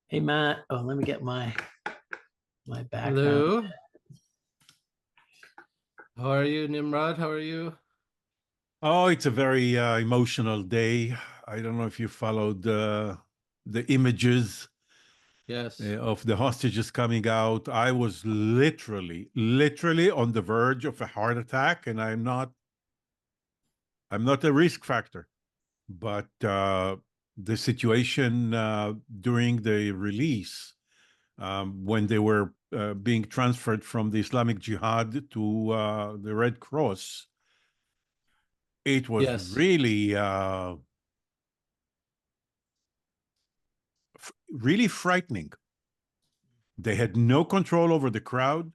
Hey Matt, oh let me get my background. Hello. How are you, Nimrod? How are you? Oh, it's a very emotional day. I don't know if you followed the images Yes. of the hostages coming out. I was literally on the verge of a heart attack, and I'm not a risk factor. But the situation during the release, when they were being transferred from the Islamic Jihad to the Red Cross, it was Yes. really really frightening. They had no control over the crowd,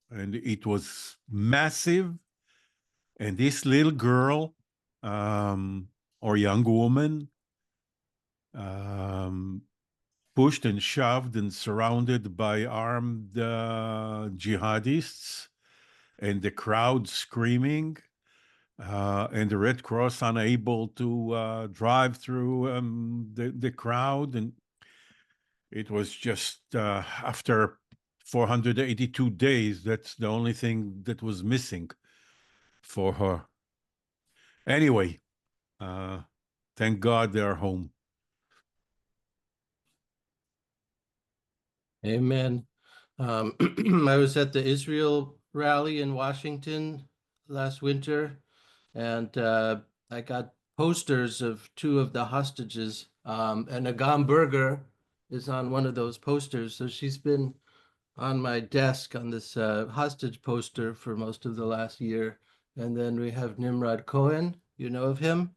and it was massive. And this little girl or young woman, pushed and shoved and surrounded by armed jihadists, and the crowd screaming, and the Red Cross unable to drive through the crowd. And it was just after 482 days, that's the only thing that was missing for her. Anyway, thank God they're home. Amen. I was at the Israel rally in Washington last winter, and I got posters of two of the hostages, and Agam Berger is on one of those posters. So she's been on my desk on this hostage poster for most of the last year. And then we have Nimrod Cohen. You know of him?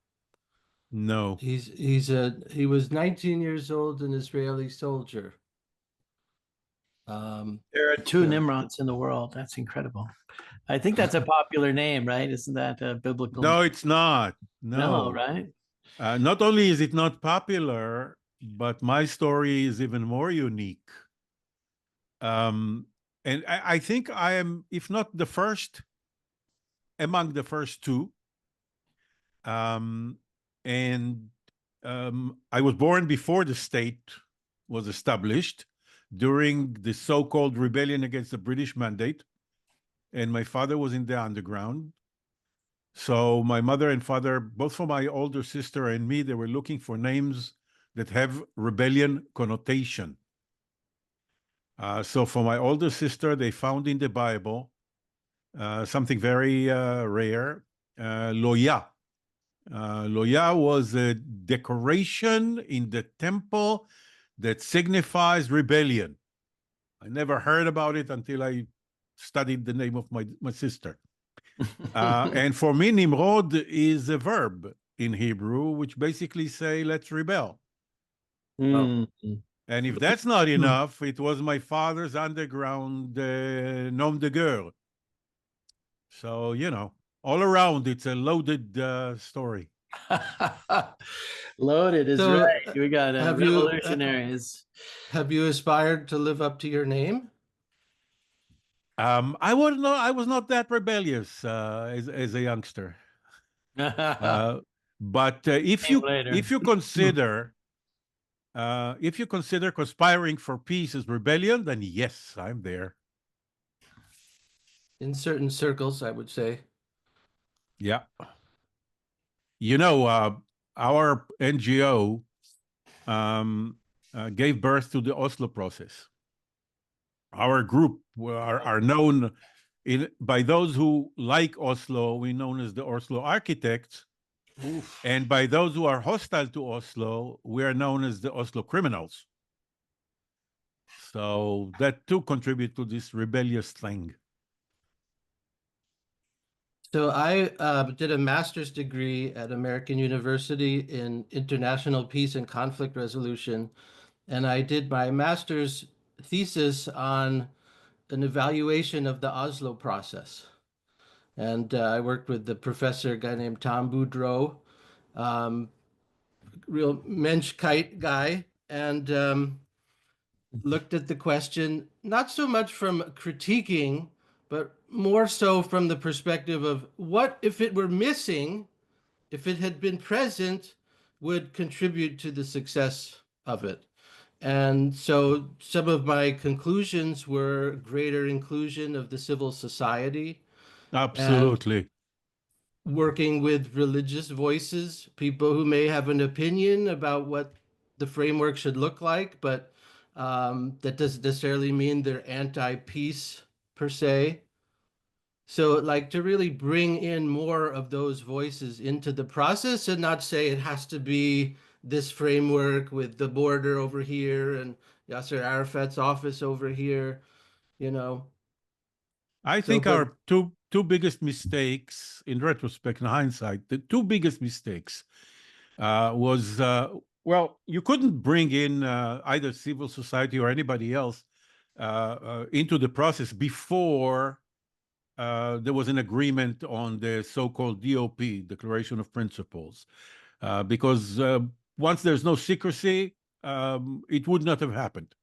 No. He was 19 years old, an Israeli soldier. There are two Nimrods in the world. That's incredible. I think that's a popular name, right? Isn't that a biblical No, name? it's not. No, No. right? Not only is it not popular, but my story is even more unique. And I think I am, if not the first, among the first two. And I was born before the state was established, during the so-called rebellion against the British mandate. And my father was in the underground. So my mother and father, both for my older sister and me, they were looking for names that have rebellion connotation. So for my older sister, they found in the Bible something very rare, Loya. Loya was a decoration in the temple that signifies rebellion. I never heard about it until I studied the name of my sister. And for me, Nimrod is a verb in Hebrew, which basically say, let's rebel. Mm. And if that's not enough, it was my father's underground nom de guerre. So, all around, it's a loaded story. Loaded is So, right. We got revolutionaries. Have you aspired to live up to your name? I was not that rebellious as a youngster. But if you consider conspiring for peace as rebellion, then yes, I'm there. In certain circles, I would say. Yeah. Our NGO gave birth to the Oslo process. Our group are known by those who like Oslo, we're known as the Oslo Architects. Oof. And by those who are hostile to Oslo, we are known as the Oslo Criminals. So that too contribute to this rebellious thing. So I did a master's degree at American University in international peace and conflict resolution, and I did my master's thesis on an evaluation of the Oslo process. And I worked with the professor, a guy named Tom Boudreau, real Menschkeit guy, and looked at the question, not so much from critiquing, but more so from the perspective of what, if it were missing, if it had been present, would contribute to the success of it. And so some of my conclusions were greater inclusion of the civil society and Absolutely. working with religious voices, people who may have an opinion about what the framework should look like, but that doesn't necessarily mean they're anti-peace per se. So, like, to really bring in more of those voices into the process and not say it has to be this framework with the border over here and Yasser Arafat's office over here, you know. I So, think but our two biggest mistakes, in retrospect, in hindsight, the two biggest mistakes was well, you couldn't bring in either civil society or anybody else into the process before there was an agreement on the so-called DOP, Declaration of Principles, because once there's no secrecy, it would not have happened.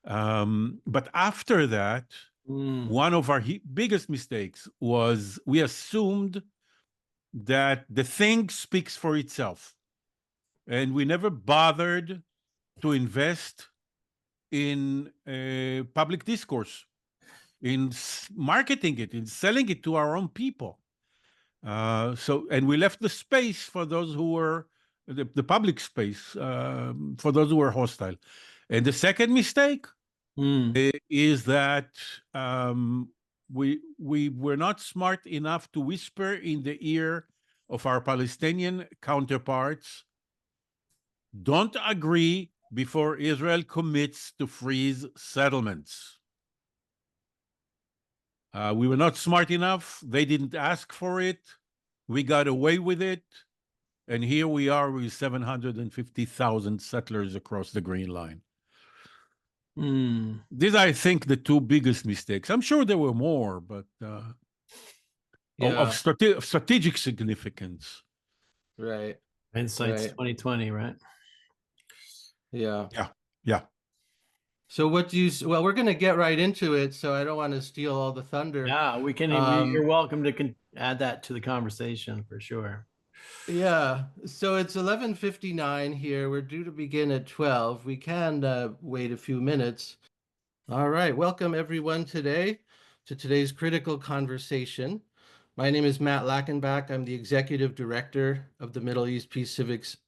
But after that, one of our biggest mistakes was we assumed that the thing speaks for itself. And we never bothered to invest in public discourse, in marketing it, in selling it to our own people. And we left the space for those who were, the public space, for those who were hostile. And the second mistake is that we were not smart enough to whisper in the ear of our Palestinian counterparts, don't agree before Israel commits to freeze settlements. We were not smart enough. They didn't ask for it. We got away with it. And here we are with 750,000 settlers across the Green Line. These are, I think, the two biggest mistakes. I'm sure there were more, but of strategic significance. right. Hindsight's Right. 2020, right? Yeah. Yeah. So what do you, well, we're going to get right into it, so I don't want to steal all the thunder. Yeah, we can. You're welcome to add that to the conversation for sure. Yeah, so it's 11:59 here. We're due to begin at 12. We can wait a few minutes. All right, welcome everyone to today's critical conversation. My name is Matt Lackenbach. I'm the executive director of the Middle East Peace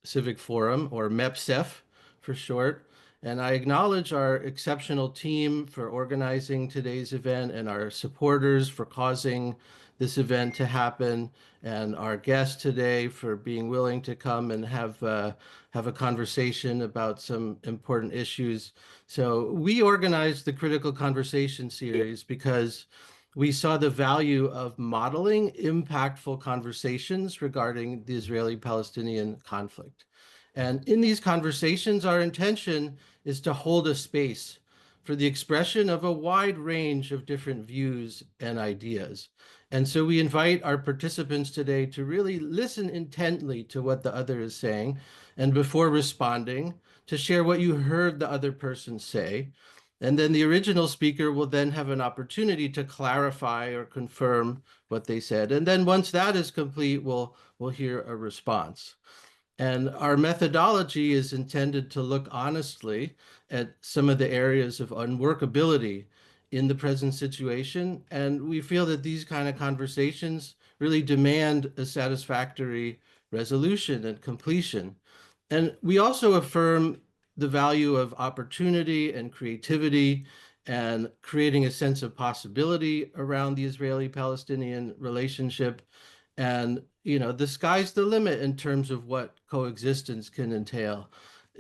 Civic Forum, or MEPCF for short. And I acknowledge our exceptional team for organizing today's event and our supporters for causing this event to happen, and our guest today for being willing to come and have a conversation about some important issues. So we organized the Critical Conversation series because we saw the value of modeling impactful conversations regarding the Israeli-Palestinian conflict. And in these conversations, our intention is to hold a space for the expression of a wide range of different views and ideas. And so we invite our participants today to really listen intently to what the other is saying, and before responding, to share what you heard the other person say. And then the original speaker will then have an opportunity to clarify or confirm what they said. And then once that is complete, we'll hear a response. And our methodology is intended to look honestly at some of the areas of unworkability in the present situation. And we feel that these kind of conversations really demand a satisfactory resolution and completion. And we also affirm the value of opportunity and creativity and creating a sense of possibility around the Israeli-Palestinian relationship. And, you know, the sky's the limit in terms of what coexistence can entail.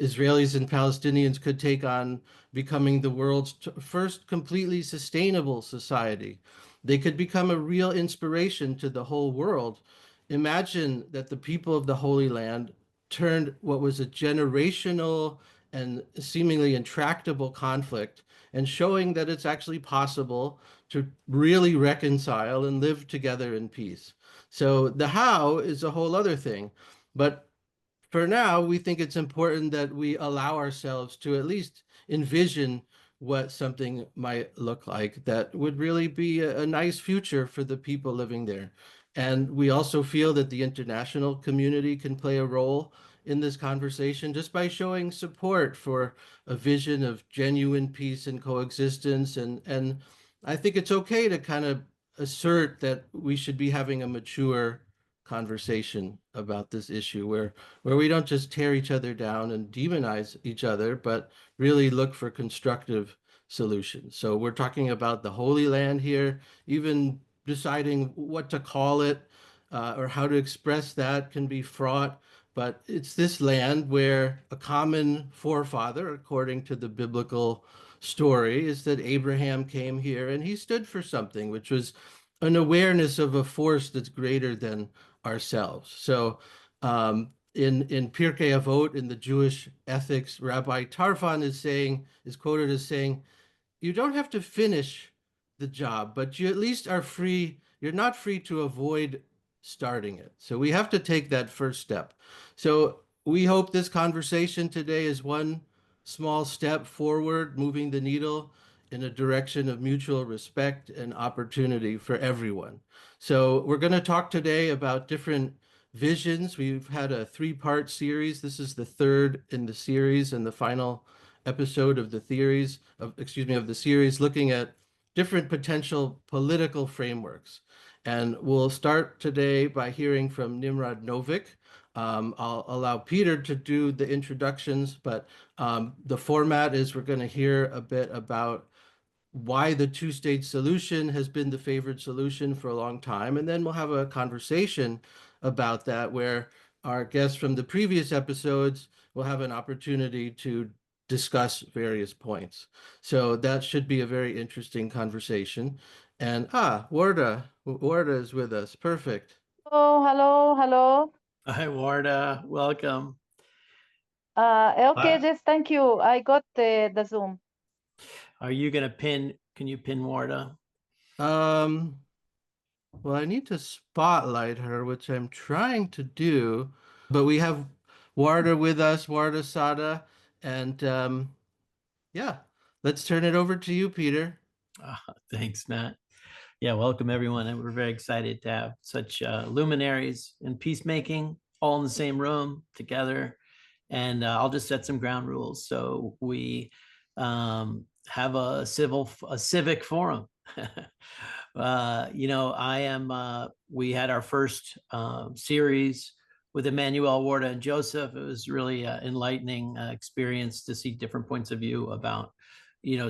Israelis and Palestinians could take on becoming the world's first completely sustainable society. They could become a real inspiration to the whole world. Imagine that the people of the Holy Land turned what was a generational and seemingly intractable conflict and showing that it's actually possible to really reconcile and live together in peace. So the how is a whole other thing. But for now, we think it's important that we allow ourselves to at least envision what something might look like that would really be a nice future for the people living there. And we also feel that the international community can play a role in this conversation just by showing support for a vision of genuine peace and coexistence. And I think it's okay to kind of assert that we should be having a mature conversation about this issue where we don't just tear each other down and demonize each other, but really look for constructive solutions. So we're talking about the Holy Land here. Even deciding what to call it or how to express that can be fraught. But it's this land where a common forefather, according to the biblical story, is that Abraham came here and he stood for something, which was an awareness of a force that's greater than ourselves. So in Pirkei Avot, in the Jewish ethics, Rabbi Tarfon is quoted as saying, you don't have to finish the job, but you at least are free. You're not free to avoid starting it. So we have to take that first step. So we hope this conversation today is one small step forward, moving the needle in a direction of mutual respect and opportunity for everyone. So we're going to talk today about different visions. We've had a 3-part series. This is the third in the series and the final episode of the series, looking at different potential political frameworks. And we'll start today by hearing from Nimrod Novik. I'll allow Peter to do the introductions, but the format is we're going to hear a bit about why the two-state solution has been the favored solution for a long time. And then we'll have a conversation about that where our guests from the previous episodes will have an opportunity to discuss various points. So that should be a very interesting conversation. And Warda is with us. Perfect. Oh, hello. Hi, Warda. Welcome. Okay, just thank you. I got the Zoom. Are you going to pin? Can you pin Warda? Well, I need to spotlight her, which I'm trying to do, but we have Warda with us, Warda Sada, and yeah, let's turn it over to you, Peter. Thanks, Matt. Yeah, welcome everyone. And we're very excited to have such luminaries in peacemaking all in the same room together. And I'll just set some ground rules. So we have a civic forum. We had our first series with Emmanuel, Warda, and Joseph. It was really enlightening experience to see different points of view about,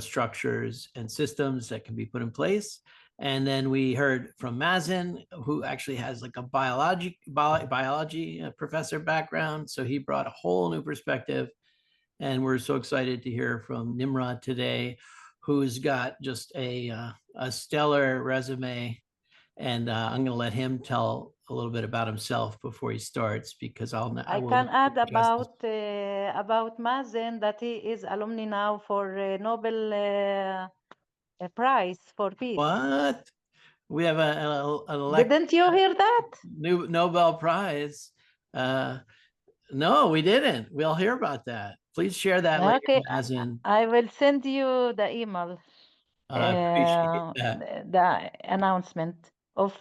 structures and systems that can be put in place. And then we heard from Mazin, who actually has like a biology professor background. So he brought a whole new perspective. And we're so excited to hear from Nimrod today, who's got just a stellar resume. And I'm going to let him tell a little bit about himself before he starts, because I can add about Mazin that he is alumni now for Nobel Prize for Peace. What? We have Didn't you hear that? New Nobel Prize. No, we didn't. We'll hear about that. Please share that later, Mazin. I will send you the email. I appreciate that. The announcement of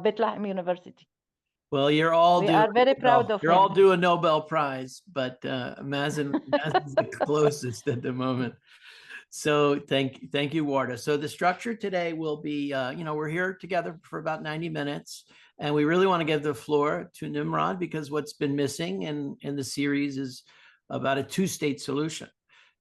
Bethlehem University. Well, we are very proud of him. You're all due a Nobel Prize, but Mazin's the closest at the moment. So thank you, Warda. So the structure today will be, we're here together for about 90 minutes, and we really want to give the floor to Nimrod, because what's been missing in the series is about a two-state solution.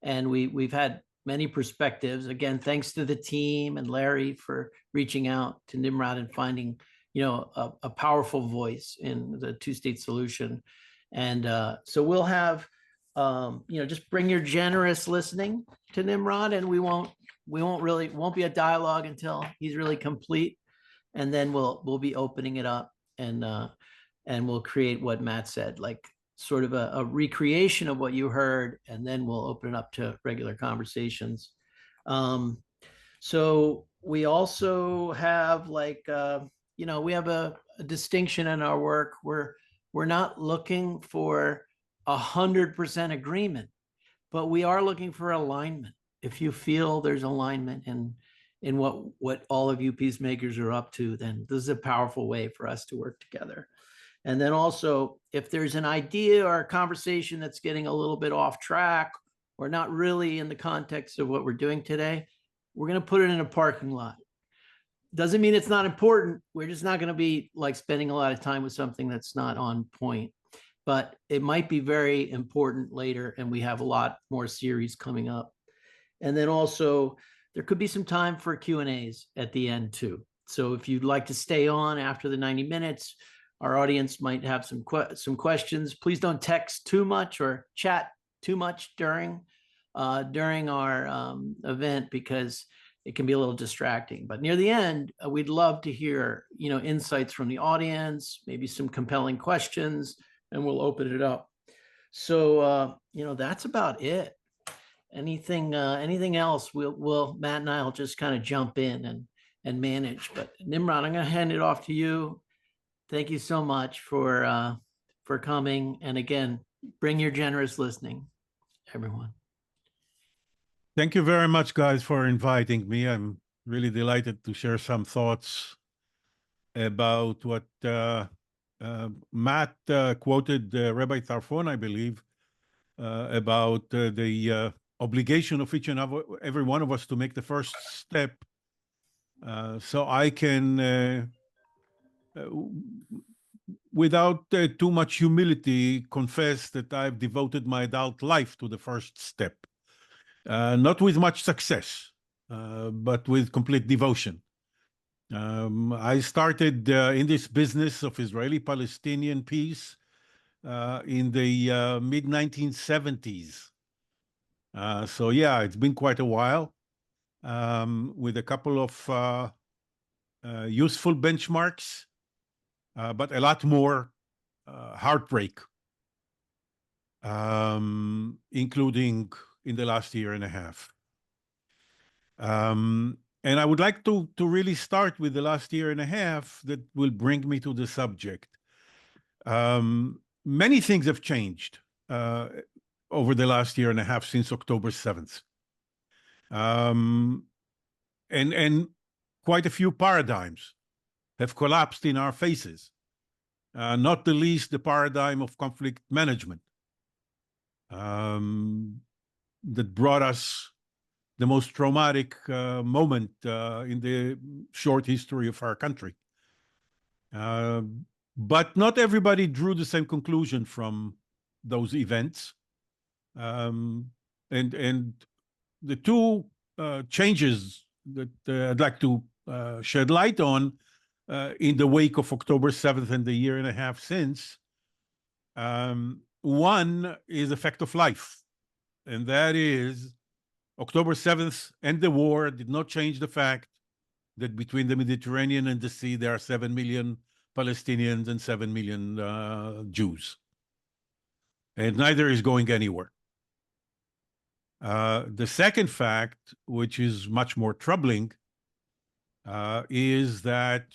And we've had many perspectives. Again, thanks to the team and Larry for reaching out to Nimrod and finding, a powerful voice in the two-state solution. And so we'll have, just bring your generous listening to Nimrod, and we won't be a dialogue until he's really complete. And then we'll be opening it up, and we'll create what Matt said, like sort of a recreation of what you heard, and then we'll open it up to regular conversations. So we also have we have a distinction in our work where we're not looking for 100% agreement, but we are looking for alignment. If you feel there's alignment in what all of you peacemakers are up to, then this is a powerful way for us to work together. And then also, if there's an idea or a conversation that's getting a little bit off track or not really in the context of what we're doing today, we're going to put it in a parking lot. Doesn't mean it's not important. We're just not going to be like spending a lot of time with something that's not on point. But it might be very important later, and we have a lot more series coming up. And then also, there could be some time for Q&As at the end too. So if you'd like to stay on after the 90 minutes, our audience might have some questions. Please don't text too much or chat too much during our event, because it can be a little distracting. But near the end, we'd love to hear, insights from the audience, maybe some compelling questions, and we'll open it up. So, that's about it. Anything else, we'll Matt and I'll just kind of jump in and manage. But Nimrod, I'm going to hand it off to you. Thank you so much for coming. And again, bring your generous listening, everyone. Thank you very much, guys, for inviting me. I'm really delighted to share some thoughts about what Matt quoted Rabbi Tarfon, I believe, about the obligation of each and every one of us to make the first step, so I can, without too much humility, confess that I've devoted my adult life to the first step. Not with much success, but with complete devotion. I started in this business of Israeli-Palestinian peace in the mid-1970s. So yeah, it's been quite a while, with a couple of useful benchmarks, but a lot more heartbreak, including in the last year and a half. And I would like to really start with the last year and a half that will bring me to the subject. Many things have changed over the last year and a half since October 7th. And quite a few paradigms have collapsed in our faces, not the least the paradigm of conflict management that brought us the most traumatic moment in the short history of our country. But not everybody drew the same conclusion from those events. And the two changes that I'd like to shed light on in the wake of October 7th and the year and a half since, one is the fact of life, and that is October 7th and the war did not change the fact that between the Mediterranean and the sea, there are 7 million Palestinians and 7 million Jews. And neither is going anywhere. The second fact, which is much more troubling, is that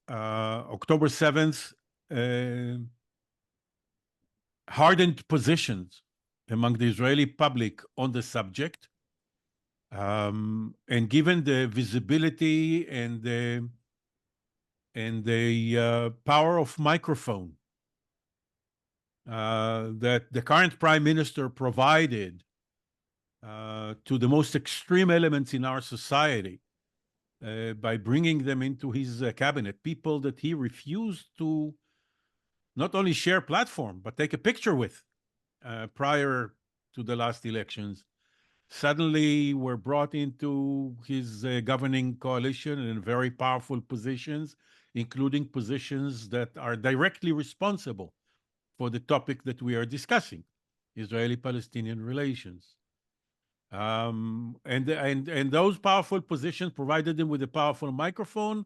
October 7th hardened positions among the Israeli public on the subject. And given the visibility and the power of microphone that the current prime minister provided to the most extreme elements in our society by bringing them into his cabinet, people that he refused to not only share platform, but take a picture with prior to the last elections, suddenly were brought into his governing coalition in very powerful positions, including positions that are directly responsible for the topic that we are discussing, Israeli-Palestinian relations. And those powerful positions provided them with a powerful microphone,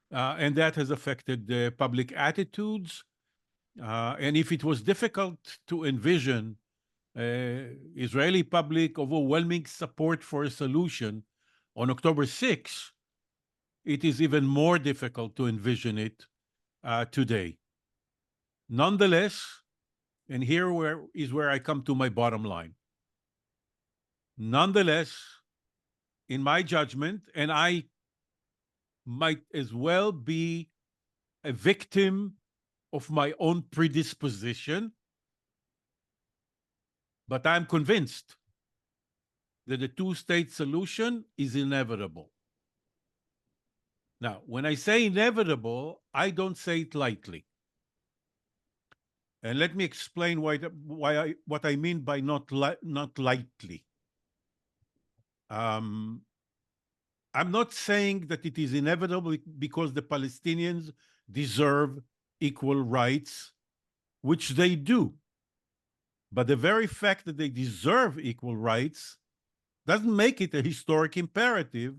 and that has affected the public attitudes. And if it was difficult to envision Israeli public overwhelming support for a solution on October 6th, it is even more difficult to envision it today. Nonetheless, and here is where I come to my bottom line. Nonetheless, in my judgment, and I might as well be a victim of my own predisposition, but I'm convinced that the two-state solution is inevitable. Now, when I say inevitable, I don't say it lightly. And let me explain what I mean by not lightly. I'm not saying that it is inevitable because the Palestinians deserve equal rights, which they do. But the very fact that they deserve equal rights doesn't make it a historic imperative,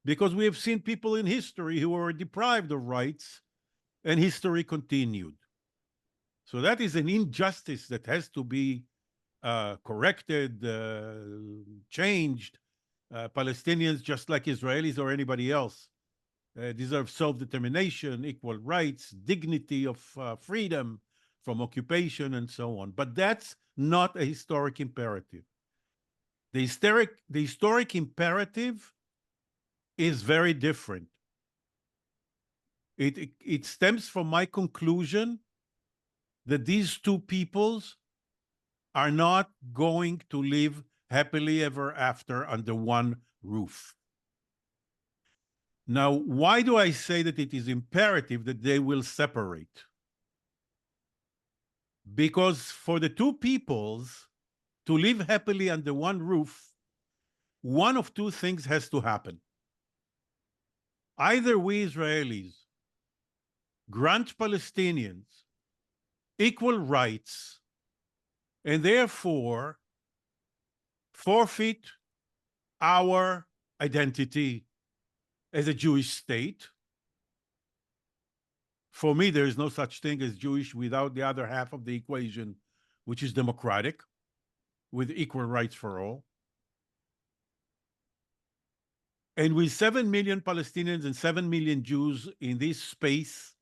because we have seen people in history who were deprived of rights and history continued. So that is an injustice that has to be corrected, changed. Palestinians, just like Israelis or anybody else, deserve self-determination, equal rights, dignity of freedom from occupation, and so on. But that's not a historic imperative. The historic imperative is very different. It stems from my conclusion that these two peoples are not going to live happily ever after under one roof. Now, why do I say that it is imperative that they will separate? Because for the two peoples to live happily under one roof, one of two things has to happen. Either we Israelis grant Palestinians equal rights and therefore forfeit our identity as a Jewish state. For me, there is no such thing as Jewish without the other half of the equation, which is democratic, with equal rights for all. And with 7 million Palestinians and 7 million Jews in this space,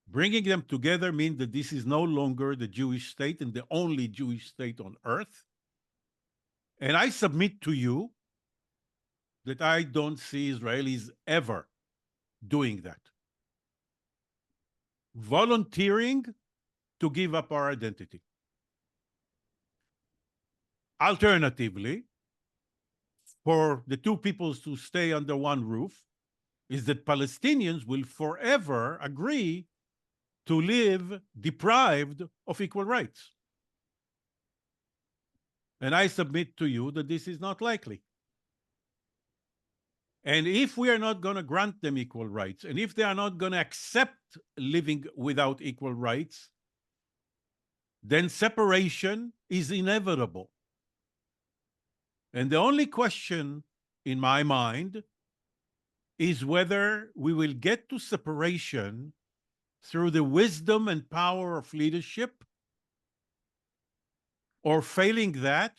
bringing them together means that this is no longer the Jewish state and the only Jewish state on earth. And I submit to you that I don't see Israelis ever doing that, volunteering to give up our identity. Alternatively, for the two peoples to stay under one roof, is that Palestinians will forever agree to live deprived of equal rights. And I submit to you that this is not likely. And if we are not going to grant them equal rights, and if they are not going to accept living without equal rights, then separation is inevitable. And the only question in my mind is whether we will get to separation through the wisdom and power of leadership, or failing that,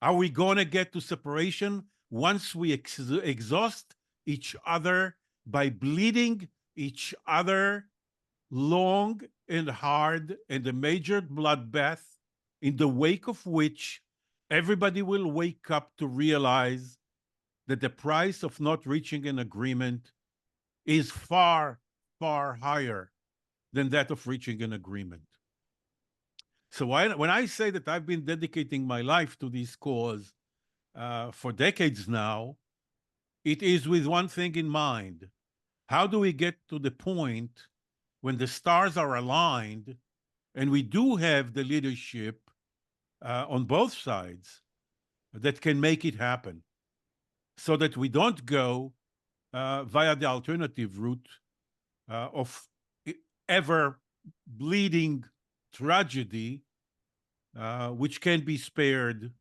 are we going to get to separation once we exhaust each other by bleeding each other long and hard, and a major bloodbath, in the wake of which everybody will wake up to realize that the price of not reaching an agreement is far, far higher than that of reaching an agreement. So when I say that I've been dedicating my life to this cause for decades now, it is with one thing in mind. How do we get to the point when the stars are aligned and we do have the leadership on both sides that can make it happen, so that we don't go via the alternative route of ever bleeding tragedy, which can be spared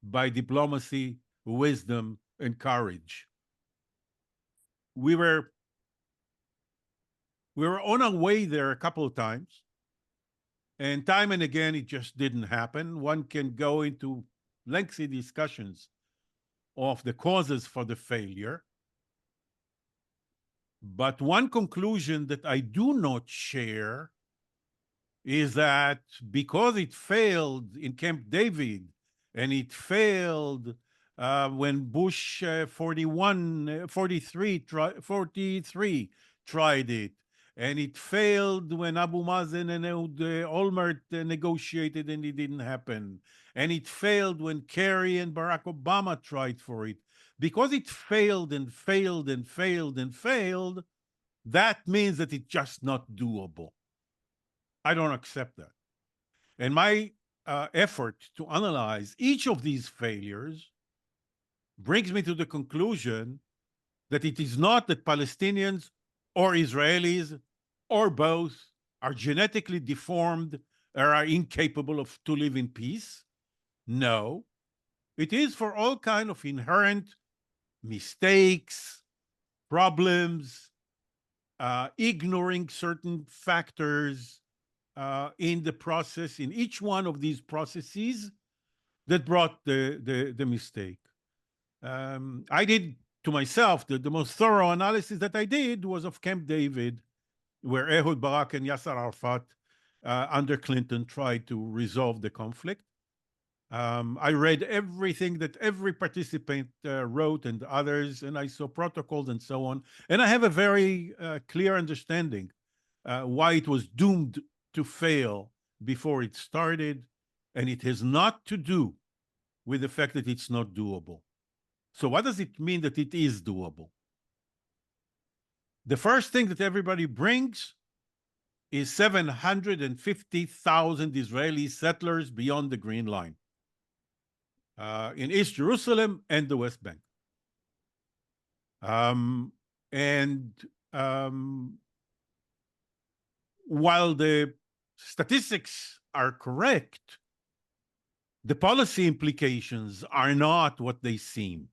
by diplomacy, wisdom, and courage. We were on our way there a couple of times, and time and again it just didn't happen. One can go into lengthy discussions of the causes for the failure. But one conclusion that I do not share is that because it failed in Camp David, and it failed when Bush 43 tried it, and it failed when Abu Mazen and Olmert negotiated and it didn't happen, and it failed when Kerry and Barack Obama tried for it. Because it failed and failed and failed and failed, that means that it's just not doable. I don't accept that. And my effort to analyze each of these failures brings me to the conclusion that it is not that Palestinians or Israelis or both are genetically deformed or are incapable to live in peace. No, it is for all kind of inherent mistakes, problems, ignoring certain factors in the process, in each one of these processes that brought the mistake. I did to myself, the most thorough analysis that I did was of Camp David, where Ehud Barak and Yasser Arafat under Clinton tried to resolve the conflict. I read everything that every participant wrote and others, and I saw protocols and so on. And I have a very clear understanding why it was doomed to fail before it started. And it has not to do with the fact that it's not doable. So what does it mean that it is doable? The first thing that everybody brings is 750,000 Israeli settlers beyond the Green Line in East Jerusalem and the West Bank. While the statistics are correct, the policy implications are not what they seem.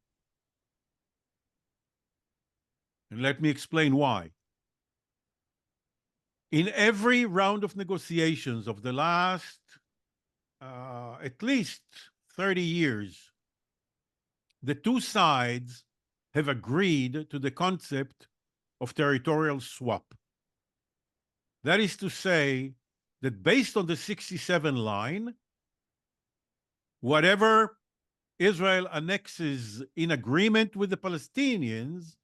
And let me explain why. In every round of negotiations of the last at least 30 years, the two sides have agreed to the concept of territorial swap. That is to say that based on the 67 line, whatever Israel annexes in agreement with the Palestinians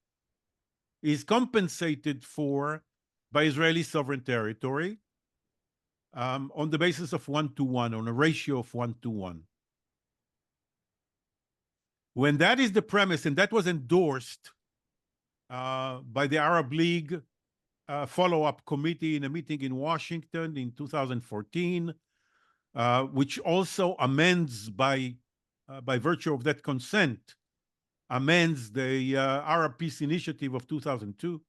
is compensated for by Israeli sovereign territory on the basis of 1-to-1, on a ratio of 1-to-1. When that is the premise, and that was endorsed by the Arab League follow-up committee in a meeting in Washington in 2014, which also amends by virtue of that consent, amends the Arab Peace Initiative of 2002,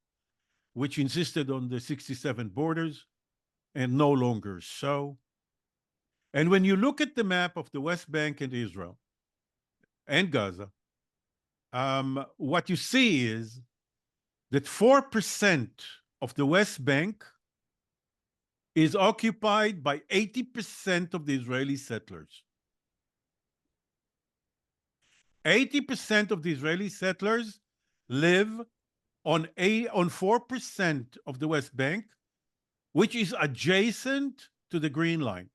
which insisted on the 67 borders, and no longer so. And when you look at the map of the West Bank and Israel and Gaza, what you see is that 4% of the West Bank is occupied by 80% of the Israeli settlers. 80% of the Israeli settlers live on 4% of the West Bank, which is adjacent to the Green Line,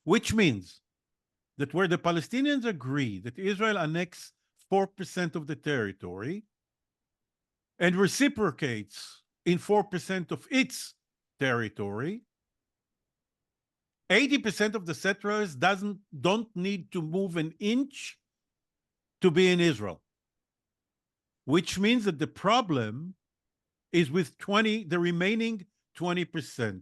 which means that where the Palestinians agree that Israel annex 4% of the territory and reciprocates in 4% of its territory, 80% of the settlers don't need to move an inch to be in Israel, which means that the problem is with the remaining 20%.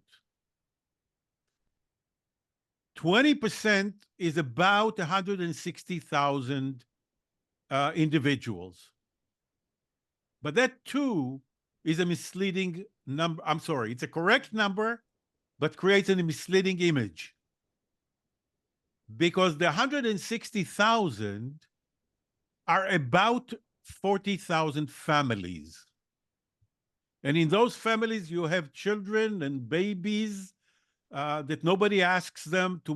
20% is about 160,000 individuals. But that too is a misleading number. I'm sorry, it's a correct number, but creates a misleading image. Because the 160,000 are about 40,000 families. And in those families, you have children and babies that nobody asks them to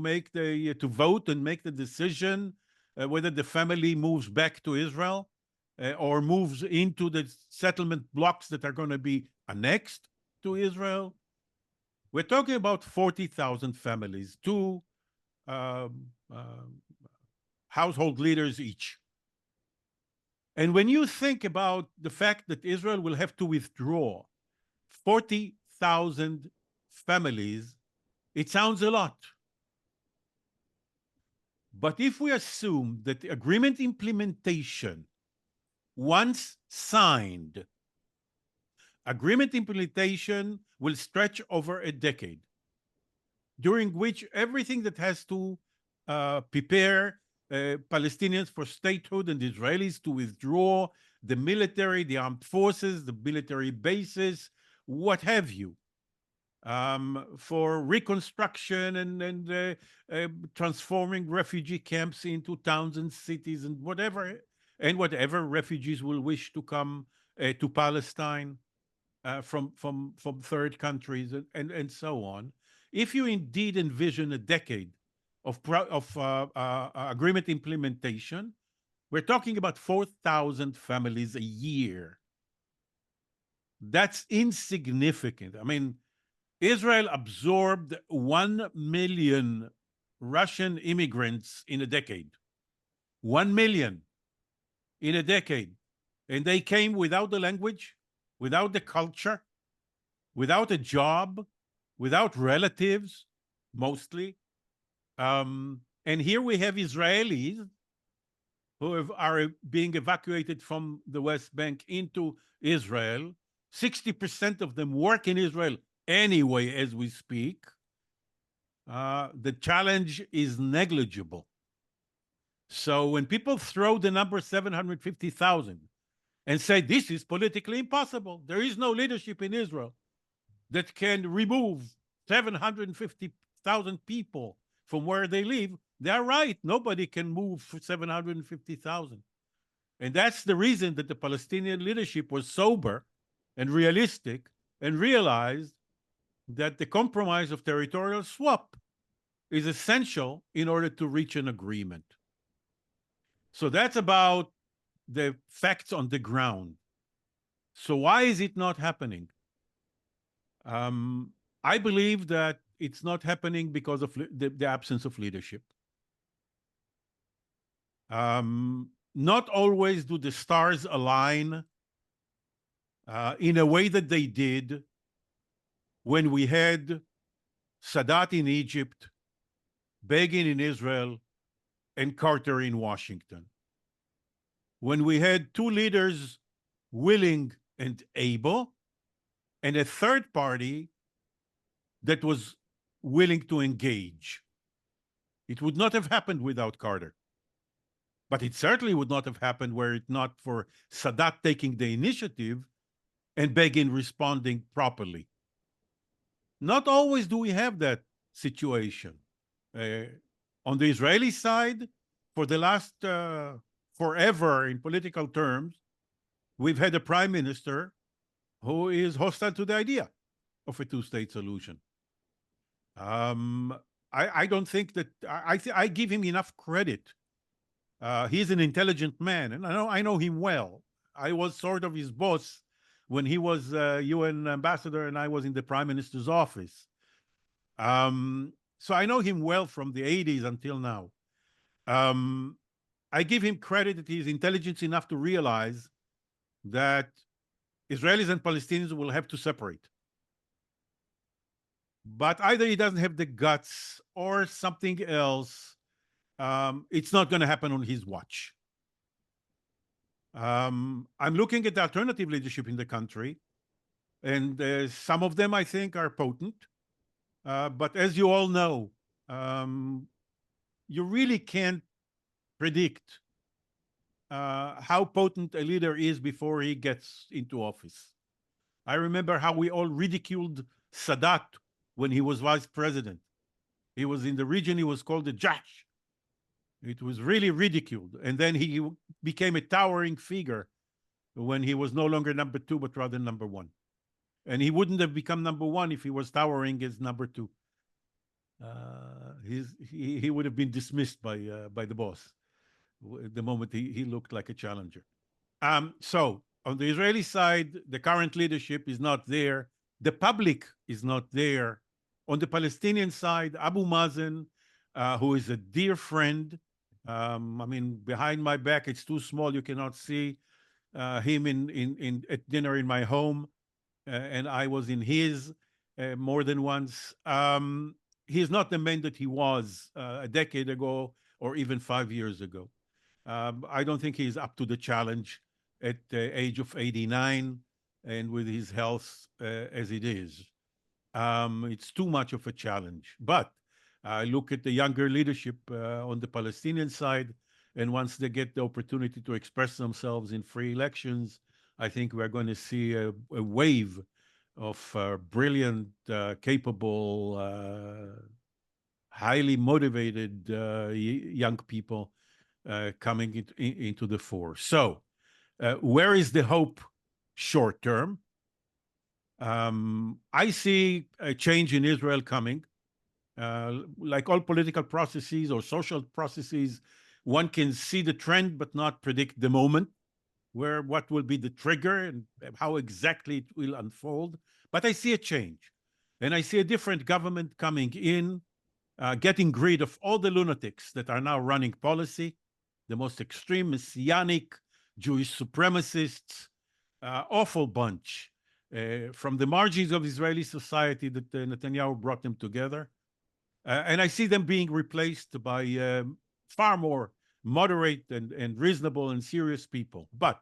vote and make the decision whether the family moves back to Israel or moves into the settlement blocks that are going to be annexed to Israel. We're talking about 40,000 families, two household leaders each. And when you think about the fact that Israel will have to withdraw 40,000 families, it sounds a lot. But if we assume that the agreement implementation, once signed, agreement implementation will stretch over a decade, during which everything that has to prepare Palestinians for statehood and Israelis to withdraw, the military, the armed forces, the military bases, what have you, for reconstruction and transforming refugee camps into towns and cities and whatever refugees will wish to come to Palestine from third countries and so on. If you indeed envision a decade of agreement implementation, we're talking about 4,000 families a year. That's insignificant. I mean, Israel absorbed 1 million Russian immigrants in a decade. 1 million in a decade. And they came without the language, without the culture, without a job, without relatives, mostly. And here we have Israelis who are being evacuated from the West Bank into Israel. 60% of them work in Israel anyway as we speak. The challenge is negligible. So when people throw the number 750,000 and say this is politically impossible, there is no leadership in Israel that can remove 750,000 people from where they live, they're right. Nobody can move 750,000. And that's the reason that the Palestinian leadership was sober and realistic and realized that the compromise of territorial swap is essential in order to reach an agreement. So that's about the facts on the ground. So why is it not happening? I believe that it's not happening because of the absence of leadership. Not always do the stars align in a way that they did when we had Sadat in Egypt, Begin in Israel, and Carter in Washington. When we had two leaders willing and able, and a third party that was willing to engage. It would not have happened without Carter. But it certainly would not have happened were it not for Sadat taking the initiative and Begin responding properly. Not always do we have that situation. On the Israeli side, for the last forever in political terms, we've had a prime minister who is hostile to the idea of a two-state solution. I don't think that I give him enough credit. He's an intelligent man, and I know him well. I was sort of his boss when he was UN ambassador and I was in the prime minister's office. So I know him well from the 80s until now. I give him credit that he's intelligent enough to realize that Israelis and Palestinians will have to separate. But either he doesn't have the guts or something else. It's not going to happen on his watch. I'm looking at the alternative leadership in the country, and some of them I think are potent. But as you all know, you really can't predict how potent a leader is before he gets into office. I remember how we all ridiculed Sadat when he was vice president. He was in the region, he was called the Jash. It was really ridiculed. And then he became a towering figure when he was no longer number two, but rather number one. And he wouldn't have become number one if he was towering as number two. He would have been dismissed by the boss the moment he looked like a challenger. So on the Israeli side, the current leadership is not there. The public is not there. On the Palestinian side, Abu Mazin, who is a dear friend, I mean, behind my back, it's too small. You cannot see him at dinner in my home. and I was in his more than once. He's not the man that he was a decade ago or even 5 years ago. I don't think he's up to the challenge at the age of 89 and with his health as it is. It's too much of a challenge. But I look at the younger leadership on the Palestinian side, and once they get the opportunity to express themselves in free elections, I think we're going to see a wave of brilliant, capable, highly motivated young people coming into the fore. So where is the hope short term? I see a change in Israel coming. Like all political processes or social processes, one can see the trend but not predict the moment where what will be the trigger and how exactly it will unfold. But I see a change. And I see a different government coming in, getting rid of all the lunatics that are now running policy, the most extreme messianic Jewish supremacists, awful bunch from the margins of Israeli society that Netanyahu brought them together. And I see them being replaced by far more moderate and reasonable and serious people. But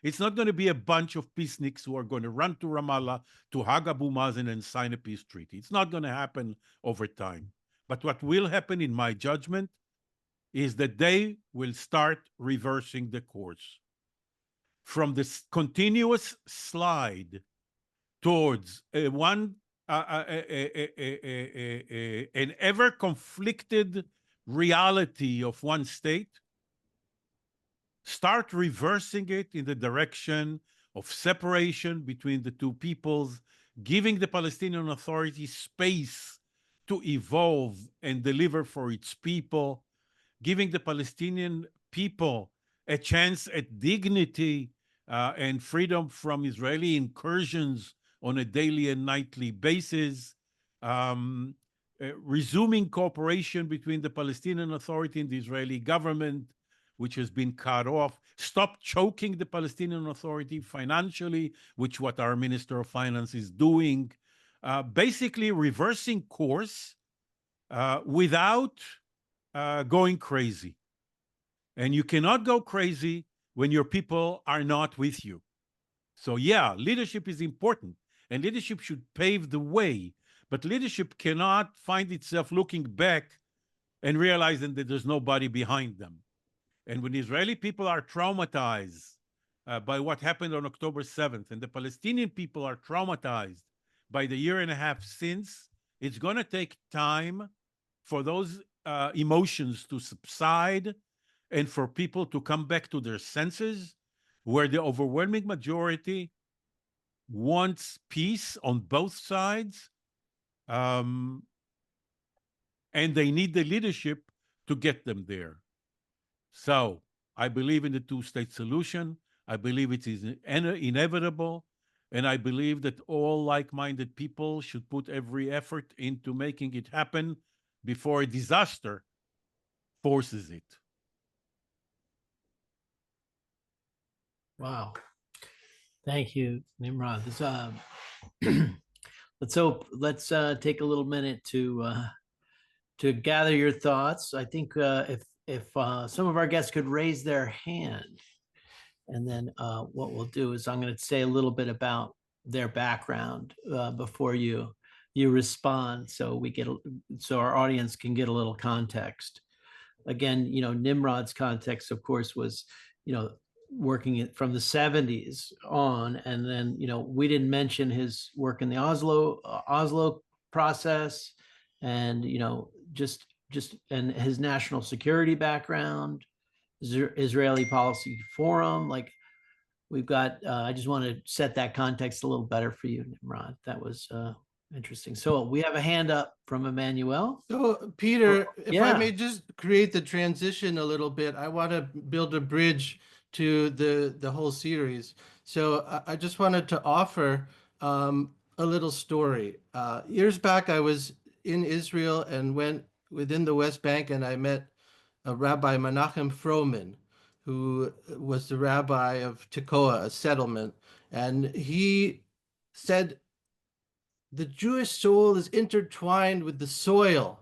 it's not going to be a bunch of peaceniks who are going to run to Ramallah to hug Abu Mazen and sign a peace treaty. It's not going to happen over time. But what will happen, in my judgment, is that they will start reversing the course. From this continuous slide towards an ever conflicted reality of one state, start reversing it in the direction of separation between the two peoples, giving the Palestinian Authority space to evolve and deliver for its people, giving the Palestinian people a chance at dignity and freedom from Israeli incursions on a daily and nightly basis, resuming cooperation between the Palestinian Authority and the Israeli government, which has been cut off, stop choking the Palestinian Authority financially, which what our Minister of Finance is doing, basically reversing course without going crazy. And you cannot go crazy when your people are not with you. So yeah, leadership is important, and leadership should pave the way, but leadership cannot find itself looking back and realizing that there's nobody behind them. And when Israeli people are traumatized by what happened on October 7th, and the Palestinian people are traumatized by the year and a half since, it's going to take time for those emotions to subside and for people to come back to their senses, where the overwhelming majority wants peace on both sides, and they need the leadership to get them there. So I believe in the two-state solution. I believe it is inevitable. And I believe that all like-minded people should put every effort into making it happen before a disaster forces it. Wow. Thank you, Nimrod. This, let's take a little minute to gather your thoughts. I think if some of our guests could raise their hand, and then what we'll do is I'm going to say a little bit about their background before you respond, so our audience can get a little context. Again, Nimrod's context, of course, was working from the 70s on, and then we didn't mention his work in the Oslo process, and just and his national security background, Israeli Policy Forum. Like, we've got I just want to set that context a little better for you, Nimrod. That was interesting. So we have a hand up from Emmanuel. So Peter, if I yeah. may just create the transition a little bit, I want to build a bridge to the whole series. So I just wanted to offer a little story. Years back, I was in Israel and went within the West Bank, and I met Rabbi Menachem Froman, who was the rabbi of Tekoa, a settlement. And he said the Jewish soul is intertwined with the soil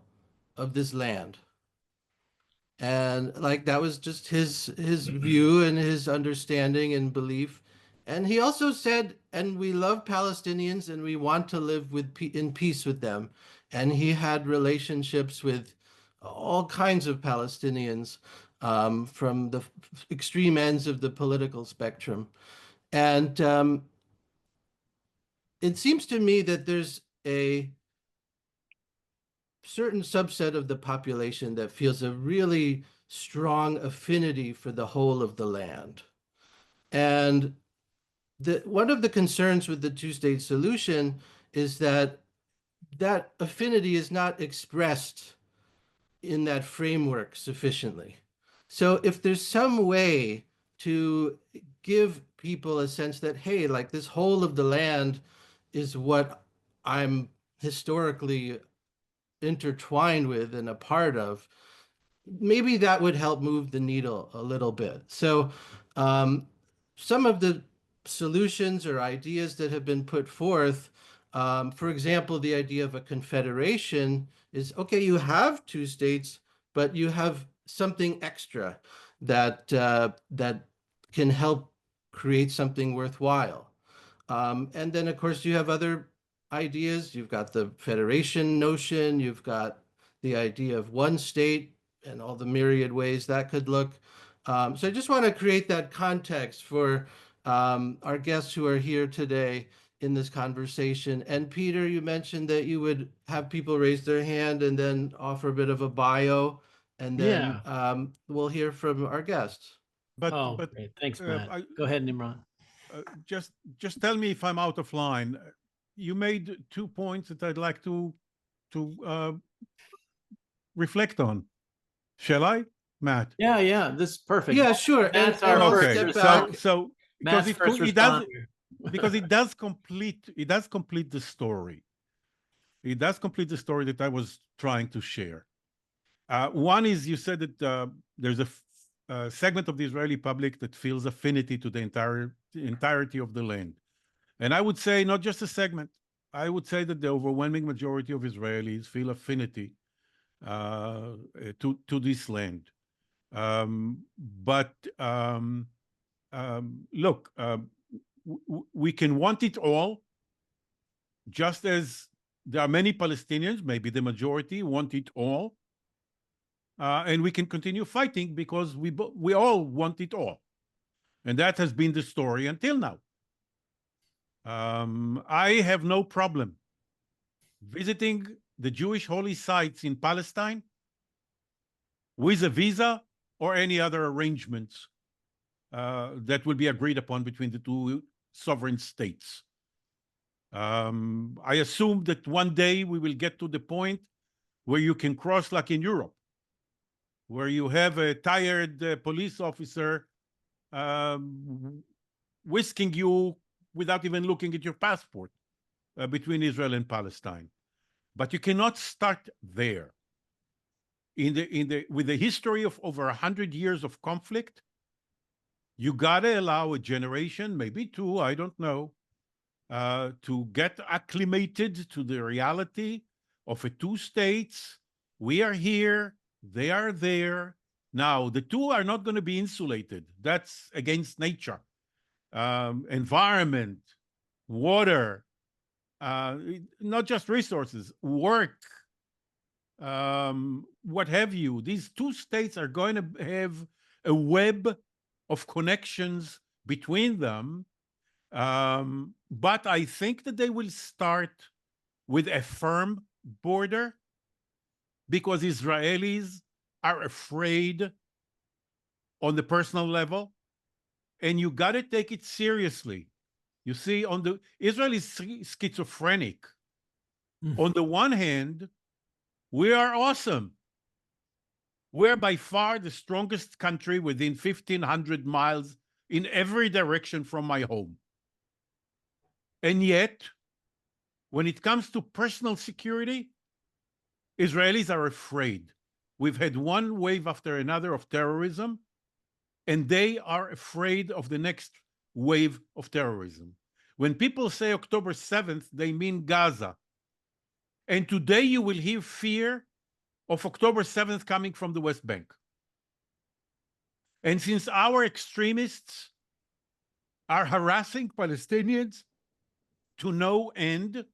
of this land. And like that was just his view and his understanding and belief. And he also said, and we love Palestinians and we want to live in peace with them. And he had relationships with all kinds of Palestinians from the extreme ends of the political spectrum. And it seems to me that there's a certain subset of the population that feels a really strong affinity for the whole of the land. And one of the concerns with the two-state solution is that that affinity is not expressed in that framework sufficiently. So if there's some way to give people a sense that, hey, like this whole of the land is what I'm historically intertwined with and a part of, maybe that would help move the needle a little bit. So some of the solutions or ideas that have been put forth, for example, the idea of a confederation is, okay, you have two states, but you have something extra that that can help create something worthwhile. And then, of course, you have other ideas. You've got the federation notion. You've got the idea of one state and all the myriad ways that could look. So I just want to create that context for our guests who are here today in this conversation. And Peter, you mentioned that you would have people raise their hand and then offer a bit of a bio, and then we'll hear from our guests. But great. Thanks, Matt. Go ahead, Nimrod. Just tell me if I'm out of line. You made 2 points that I'd like to reflect on. Shall I, Matt? Yeah, this is perfect. Yeah, sure. Matt's and our I'll first step back. So Matt's first because it does complete the story. It does complete the story that I was trying to share. One is, you said that there's a segment of the Israeli public that feels affinity to the entirety of the land. And I would say not just a segment. I would say that the overwhelming majority of Israelis feel affinity to this land. Look, we can want it all, just as there are many Palestinians, maybe the majority, want it all. And we can continue fighting because we all want it all. And that has been the story until now. I have no problem visiting the Jewish holy sites in Palestine with a visa or any other arrangements that will be agreed upon between the two sovereign states. I assume that one day we will get to the point where you can cross like in Europe, where you have a tired police officer whisking you without even looking at your passport between Israel and Palestine. But you cannot start there. With the history of over 100 years of conflict, you gotta allow a generation, maybe two, I don't know, to get acclimated to the reality of a two states. We are here, they are there. Now, the two are not going to be insulated. That's against nature. Environment, water, not just resources, work, what have you. These two states are going to have a web of connections between them. But I think that they will start with a firm border because Israelis are afraid on the personal level, and you got to take it seriously. You see, Israel is schizophrenic. On the one hand, we are awesome. We're by far the strongest country within 1,500 miles in every direction from my home. And yet, when it comes to personal security, Israelis are afraid. We've had one wave after another of terrorism, and they are afraid of the next wave of terrorism. When people say October 7th, they mean Gaza. And today you will hear fear of October 7th coming from the West Bank. And since our extremists are harassing Palestinians to no end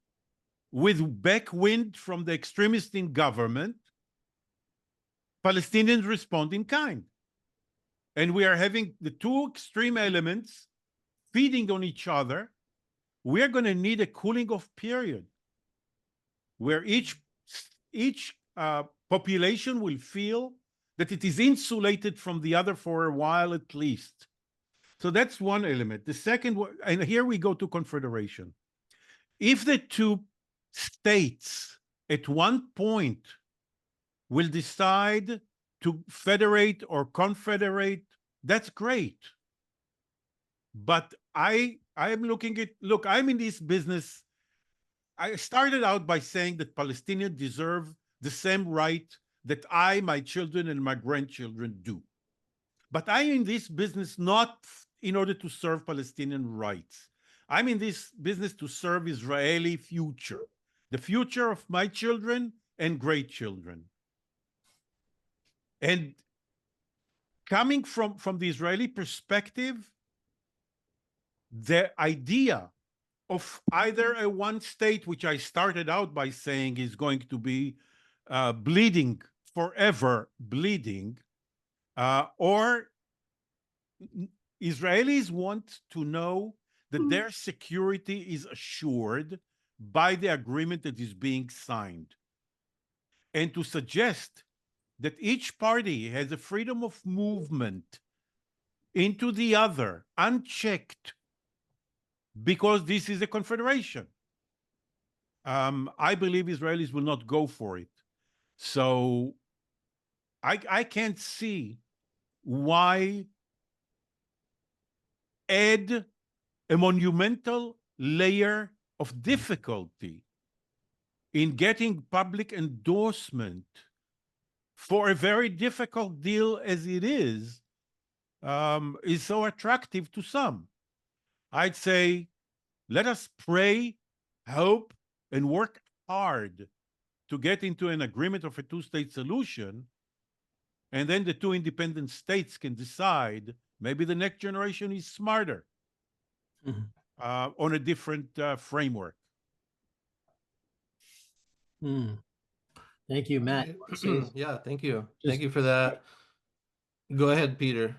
with backwind from the extremists in government, Palestinians respond in kind. And we are having the two extreme elements feeding on each other. We are going to need a cooling off period where each population will feel that it is insulated from the other for a while at least. So that's one element. The second one, and here we go to confederation. If the two states at one point will decide to federate or confederate, that's great. But I am looking at, look, I'm in this business. I started out by saying that Palestinians deserve the same right that I, my children, and my grandchildren do. But I'm in this business not in order to serve Palestinian rights. I'm in this business to serve Israeli future, the future of my children and great-children. And coming from the Israeli perspective, the idea of either a one state, which I started out by saying is going to be bleeding, forever bleeding, or Israelis want to know that their security is assured by the agreement that is being signed. And to suggest that each party has a freedom of movement into the other unchecked because this is a confederation. I believe Israelis will not go for it. So I can't see why add a monumental layer of difficulty in getting public endorsement for a very difficult deal as it is so attractive to some. I'd say, let us pray, hope, and work hard to get into an agreement of a two-state solution, and then the two independent states can decide, maybe the next generation is smarter on a different framework. Thank you, Matt. Yeah, thank you. Thank you for that. Go ahead, Peter.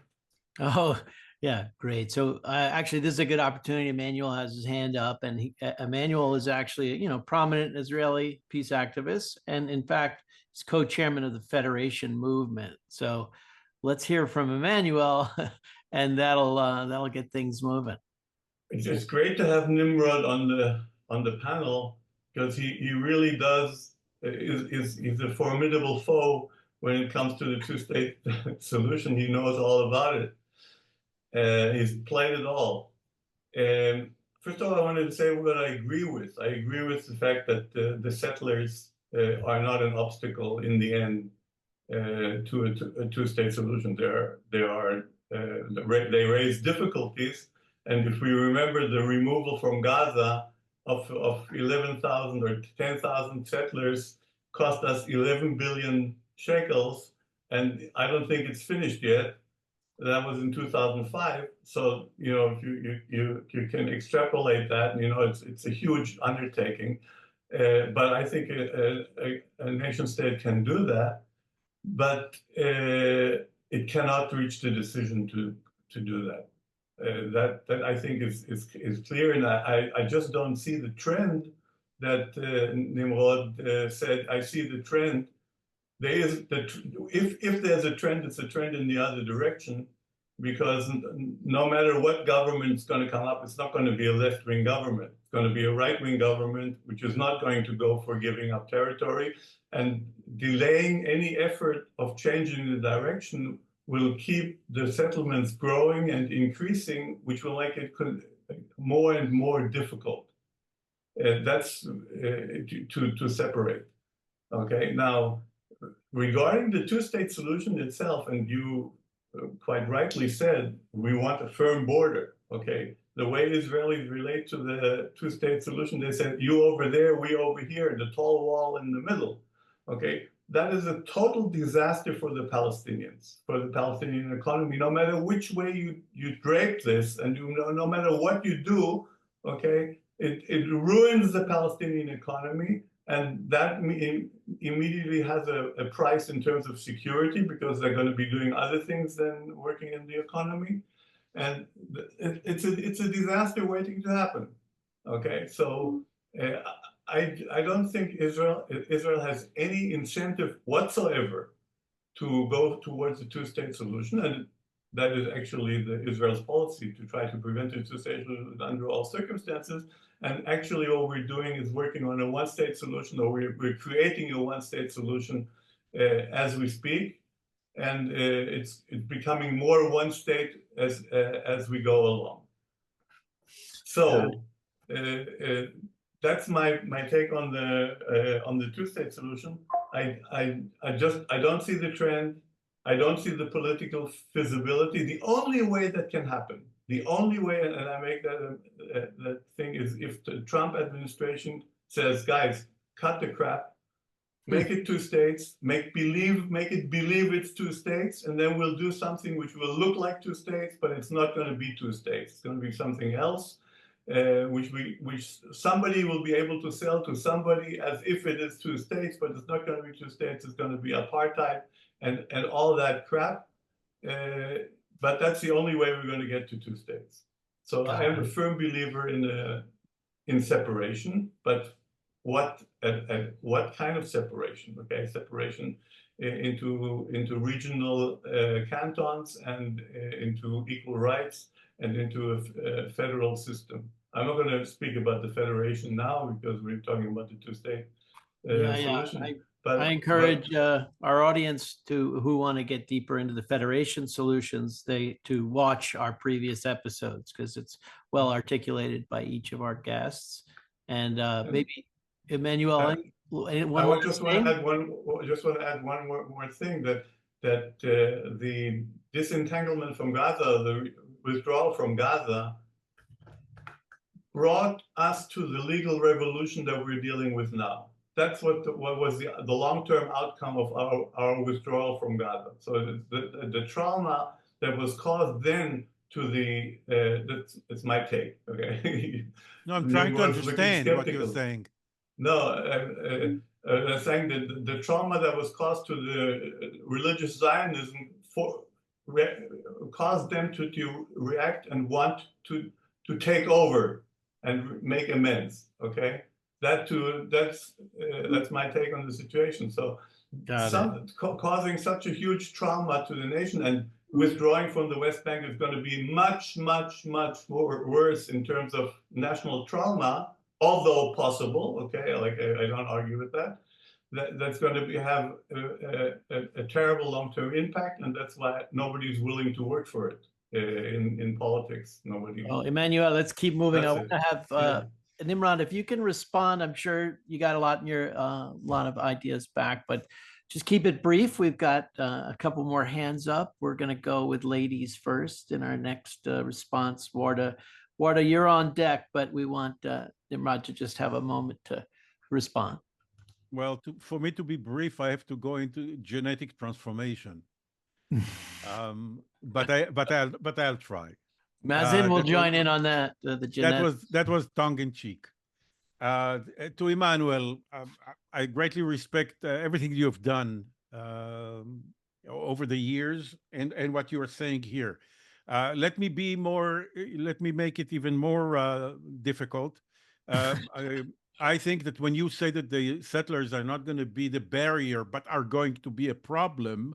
Oh, yeah, great. So actually, this is a good opportunity. Emmanuel has his hand up, and Emmanuel is actually, prominent Israeli peace activist, and in fact, he's co-chairman of the Federation movement. So let's hear from Emmanuel, and that'll get things moving. It's great to have Nimrod on the panel because he really he's a formidable foe when it comes to the two-state solution. He knows all about it. He's played it all. First of all, I wanted to say what I agree with. I agree with the fact that the settlers are not an obstacle in the end to a two-state solution. They raise difficulties, and if we remember the removal from Gaza of 11,000 or 10,000 settlers cost us 11 billion shekels, and I don't think it's finished yet. That was in 2005. So, if you can extrapolate that, it's a huge undertaking. But I think a nation state can do that, but it cannot reach the decision to do that. That I think is clear, and I just don't see the trend that Nimrod said. I see the trend. If there's a trend, it's a trend in the other direction, because no matter what government's going to come up, it's not going to be a left-wing government. It's going to be a right-wing government, which is not going to go for giving up territory, and delaying any effort of changing the direction will keep the settlements growing and increasing, which will make it more and more difficult. That's to separate. Okay, now, regarding the two-state solution itself, and you quite rightly said, we want a firm border. Okay, the way Israelis relate to the two-state solution, they said, you over there, we over here, the tall wall in the middle. Okay, that is a total disaster for the Palestinians, for the Palestinian economy. No matter which way you drape this, and no matter what you do, okay, it ruins the Palestinian economy, and that immediately has a price in terms of security, because they're going to be doing other things than working in the economy. And it's a disaster waiting to happen. Okay, so I don't think Israel has any incentive whatsoever to go towards a two-state solution, and that is actually Israel's policy, to try to prevent a two-state solution under all circumstances. And actually, what we're doing is working on a one-state solution, or we're creating a one-state solution as we speak. And it's becoming more one state as we go along. So that's my take on the two-state solution. I don't see the trend. I don't see the political feasibility. The only way that can happen, the only way, and I make that thing, is if the Trump administration says, guys, cut the crap. Make it two states, make it believe it's two states, and then we'll do something which will look like two states, but it's not going to be two states. It's going to be something else, which somebody will be able to sell to somebody as if it is two states, but it's not going to be two states. It's going to be apartheid and all that crap. But that's the only way we're going to get to two states. So I am a firm believer in separation, but what kind of separation? Okay, separation into regional cantons and into equal rights and into a federal system. I'm not going to speak about the federation now because we're talking about the two-state solution. I encourage our audience who want to get deeper into the federation solutions, to watch our previous episodes, because it's well articulated by each of our guests. And maybe Emmanuel, I just want to add one more thing, that the disentanglement from Gaza, the withdrawal from Gaza, brought us to the legal revolution that we're dealing with now. That's what was the long-term outcome of our withdrawal from Gaza. So the trauma that was caused then to it's my take. Okay. No, I'm trying to understand what you're saying. No, I'm saying that the trauma that was caused to the religious Zionism caused them to react and want to take over and make amends. Okay, that's my take on the situation. So, causing such a huge trauma to the nation and withdrawing from the West Bank is going to be much, much, much worse in terms of national trauma. Although possible, okay, I don't argue with that. That's going to have a terrible long-term impact, and that's why nobody's willing to work for it in politics. Nobody. Well, Emmanuel, let's keep moving. I want to have Yeah. Nimrod, if you can respond. I'm sure you got a lot in your lot of ideas back, but just keep it brief. We've got a couple more hands up. We're going to go with ladies first in our next response. Warda, you're on deck, but we want Nimrod to just have a moment to respond. Well, for me to be brief, I have to go into genetic transformation. But I'll try. Mazin will join in on that. The genetic. That was tongue in cheek. To Emmanuel, I greatly respect everything you have done over the years and what you are saying here. Let me make it even more difficult. I think that when you say that the settlers are not going to be the barrier, but are going to be a problem,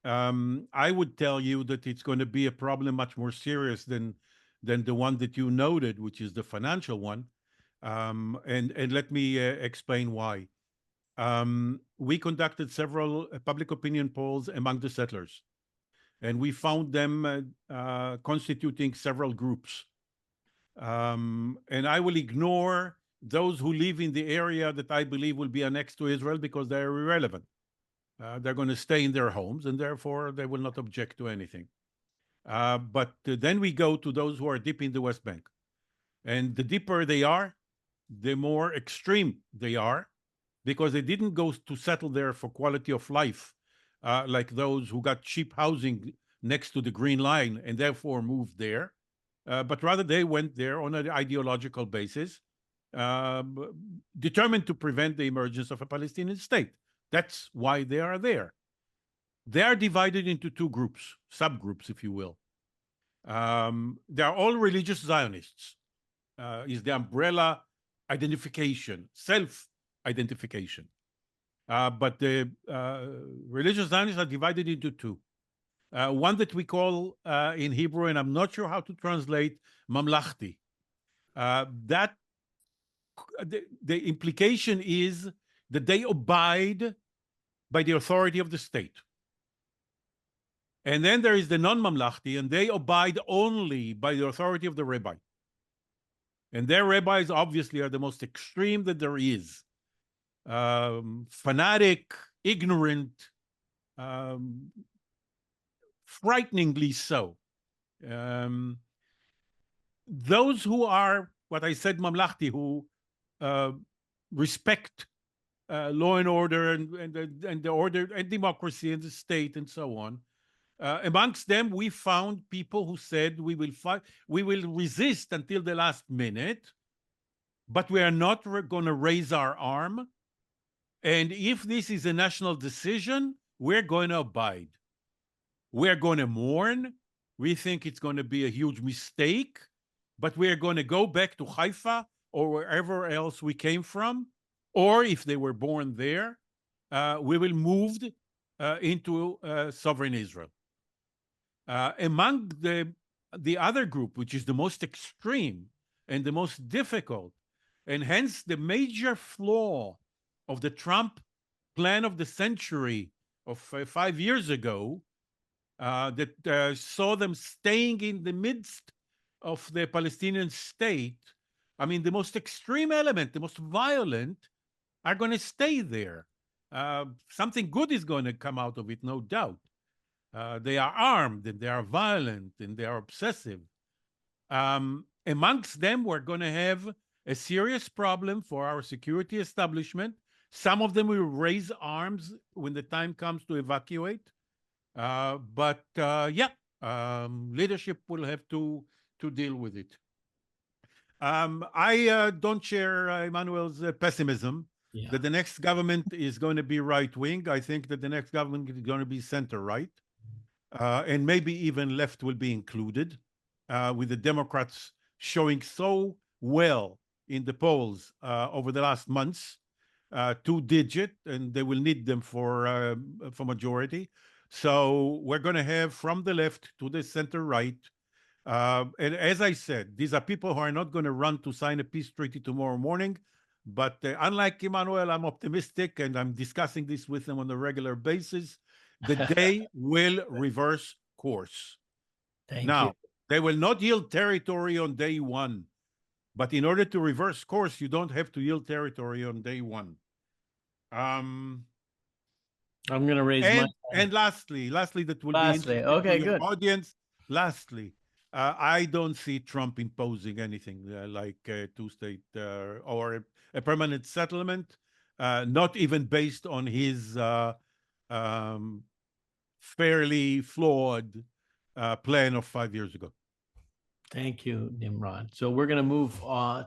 I would tell you that it's going to be a problem much more serious than the one that you noted, which is the financial one. And let me explain why. We conducted several public opinion polls among the settlers, and we found them constituting several groups. And I will ignore those who live in the area that I believe will be annexed to Israel because they're irrelevant. They're going to stay in their homes, and therefore they will not object to anything. But then we go to those who are deep in the West Bank. And the deeper they are, the more extreme they are, because they didn't go to settle there for quality of life, like those who got cheap housing next to the Green Line and therefore moved there. But rather they went there on an ideological basis, determined to prevent the emergence of a Palestinian state. That's why they are there. They are divided into two groups, subgroups, if you will. They are all religious Zionists. Is the umbrella identification, self-identification. But the religious Zionists are divided into two. One that we call in Hebrew, and I'm not sure how to translate, mamlachti. The implication is that they abide by the authority of the state. And then there is the non-mamlachti, and they abide only by the authority of the rabbi. And their rabbis obviously are the most extreme that there is. Fanatic, ignorant, frighteningly so. Those who are, what I said, mamlachti, who respect law and order and the order and democracy and the state and so on, amongst them, we found people who said we will fight, we will resist until the last minute, but we are not going to raise our arm. And if this is a national decision, we're going to abide. We're going to mourn. We think it's going to be a huge mistake, but we're going to go back to Haifa or wherever else we came from, or if they were born there, we will move into sovereign Israel. Among the other group, which is the most extreme and the most difficult, and hence the major flaw of the Trump plan of the century of 5 years ago, that saw them staying in the midst of the Palestinian state. I mean, the most extreme element, the most violent, are going to stay there. Something good is going to come out of it, no doubt. They are armed, and they are violent, and they are obsessive. Amongst them, we're going to have a serious problem for our security establishment. Some of them will raise arms when the time comes to evacuate. Leadership will have to deal with it. I don't share Emmanuel's pessimism that the next government is going to be right-wing. I think that the next government is going to be center-right. And maybe even left will be included, with the Democrats showing so well in the polls over the last months, 2-digit, and they will need them for majority. So we're going to have from the left to the center-right. And as I said, these are people who are not going to run to sign a peace treaty tomorrow morning. But unlike Emmanuel, I'm optimistic, and I'm discussing this with them on a regular basis. That they will reverse course. Thank you. They will not yield territory on day one, but in order to reverse course, you don't have to yield territory on day one. I'm going to raise my hand. And lastly, that will be okay, to your good. Audience. Lastly, I don't see Trump imposing anything like a two-state or a permanent settlement, not even based on his fairly flawed plan of 5 years ago. Thank you, Nimrod. So we're going to move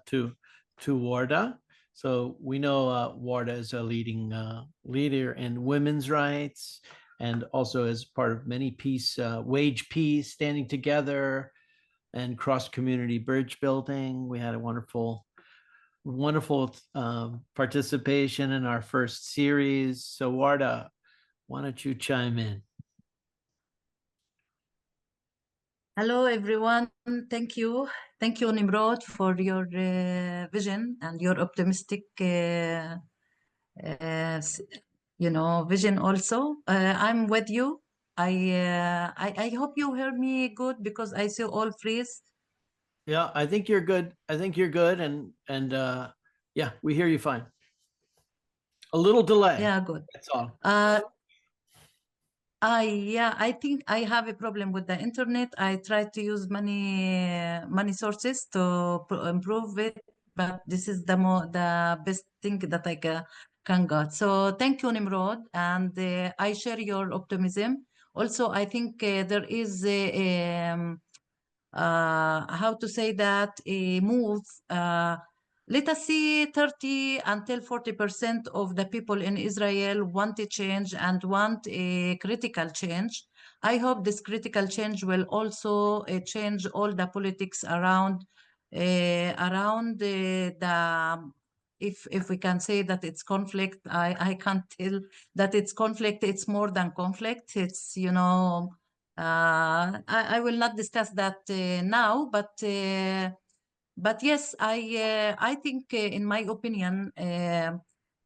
to Warda. So we know Warda is a leading leader in women's rights, and also as part of many peace, wage peace, standing together, and cross-community bridge building. We had a wonderful participation in our first series. So Warda, why don't you chime in? Hello, everyone. Thank you. Thank you, Nimrod, for your vision and your optimistic, vision also. I'm with you. I hope you hear me good because I see all freeze. Yeah, I think you're good. And yeah, we hear you fine. A little delay. Yeah, good. That's all. Yeah, I think I have a problem with the internet. I try to use many sources to improve it, but this is the best thing that I can get. So thank you, Nimrod, and I share your optimism. Also, I think there is how to say that, a move. Let us see 30 until 40% of the people in Israel want a change and want a critical change. I hope this critical change will also change all the politics around the if we can say that it's conflict. I can't tell that it's conflict. It's more than conflict. It's, you know, I will not discuss that now, but yes, I think, in my opinion,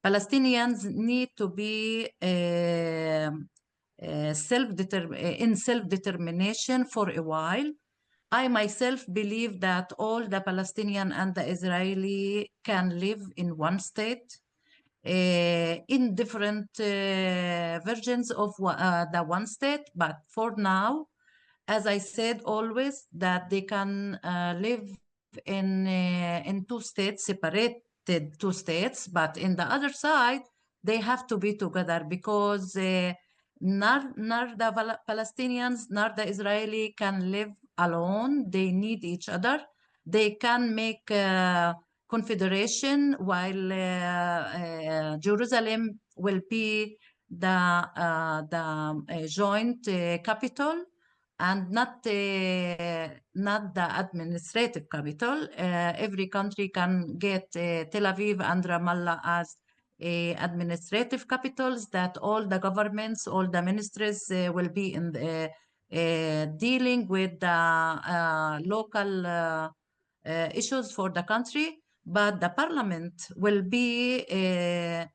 Palestinians need to be in self-determination for a while. I myself believe that all the Palestinian and the Israeli can live in one state, in different versions of the one state, but for now, as I said always, that they can live in two states, separated two states, but in the other side, they have to be together, because nor the Palestinians nor the Israeli can live alone. They need each other. They can make confederation, while Jerusalem will be the joint capital, and not the administrative capital. Every country can get Tel Aviv and Ramallah as administrative capitals, that all the governments, all the ministries will be in dealing with the local issues for the country. But the parliament will be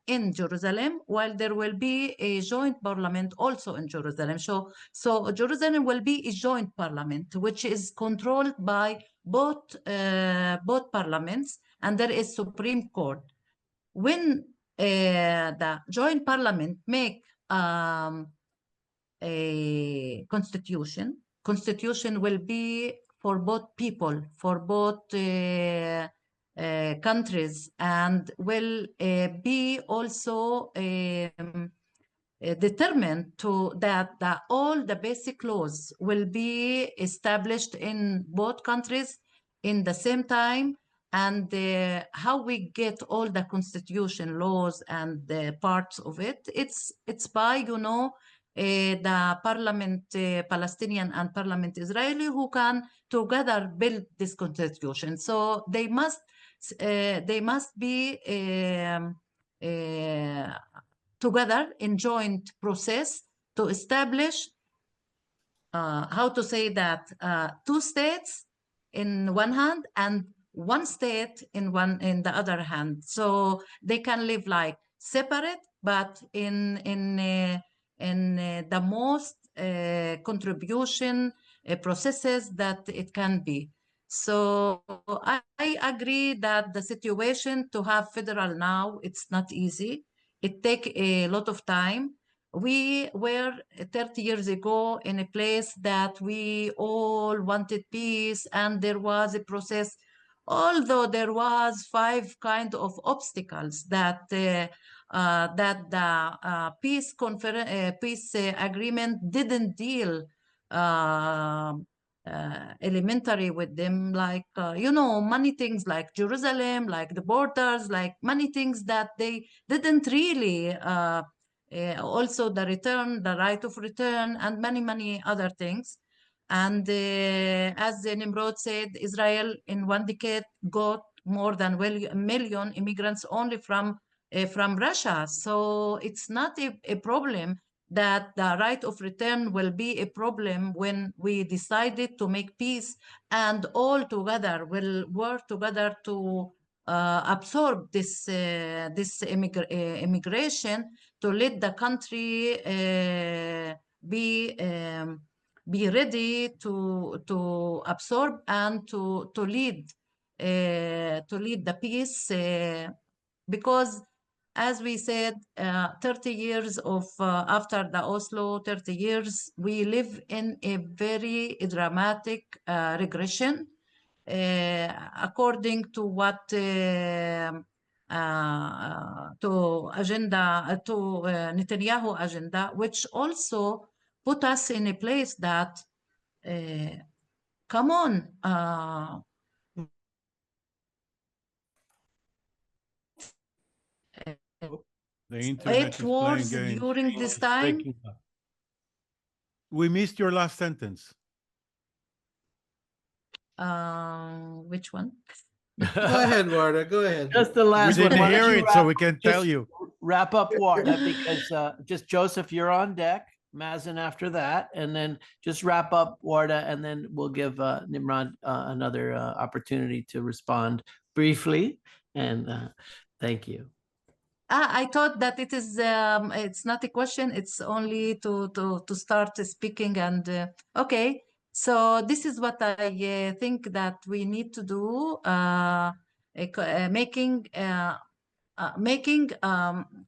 in Jerusalem, while there will be a joint parliament also in Jerusalem. So Jerusalem will be a joint parliament, which is controlled by both parliaments, and there is Supreme Court. When the joint parliament make a constitution will be for both people, for both countries, and will be also determined to that all the basic laws will be established in both countries in the same time. And how we get all the constitution laws and the parts of it, it's by, you know, the parliament Palestinian and parliament Israeli, who can together build this constitution. So they must be together in joint process to establish how to say that, two states in one hand and one state in the other hand, so they can live like separate, but in the most contribution processes that it can be. So I agree that the situation to have federal now, it's not easy. It take a lot of time. We were 30 years ago in a place that we all wanted peace, and there was a process, although there was 5 kind of obstacles that the peace agreement didn't deal elementary with them, like you know, many things like Jerusalem, like the borders, like many things that they didn't really also the right of return, and many other things. And as Nimrod said, Israel in 1 decade got more than a million immigrants only from Russia. So it's not a problem that the right of return will be a problem when we decided to make peace, and all together will work together to absorb this immigration, to let the country be ready to absorb and to lead the peace, because as we said, 30 years of after the Oslo, 30 years, we live in a very dramatic regression, according to what to agenda to Netanyahu agenda, which also put us in a place that, come on, The internet eight is wars playing games. during this time. Breaking up. We missed your last sentence. Which one? Go ahead, Warda. Go ahead. Just the We last one. didn't Why don't hear you it, so wrap- we can tell just you. Wrap up, Warda, because just Joseph, you're on deck. Mazin after that, and then just wrap up, Warda, and then we'll give Nimrod another opportunity to respond briefly. And thank you. I thought that it is it's not a question, it's only to start speaking. And okay, so this is what I think that we need to do,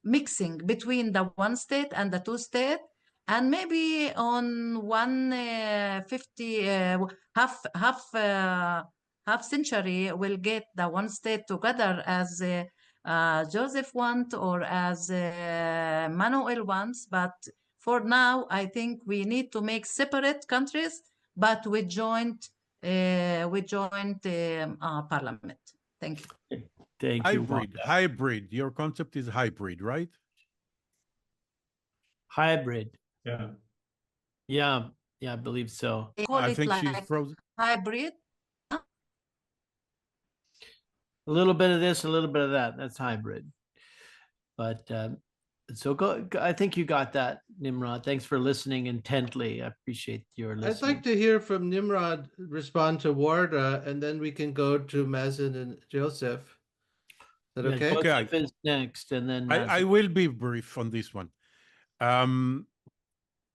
mixing between the one state and the two state, and maybe on 150 half century we'll get the one state together as Joseph wants, or as Manuel wants. But for now, I think we need to make separate countries, but with joint parliament. Thank you. Thank you. Hybrid, Warda. hybrid. Your concept is hybrid, right? Hybrid. Yeah. Yeah, I believe so. They call I it think she's like frozen. hybrid. A little bit of this, a little bit of that. That's hybrid. But so go. I think you got that, Nimrod. Thanks for listening intently. I appreciate your listening. I'd like to hear from Nimrod respond to Warda, and then we can go to Mazin and Joseph. Is that Yeah, okay? Okay. Joseph is next, and then I Mazin. will be brief on this one.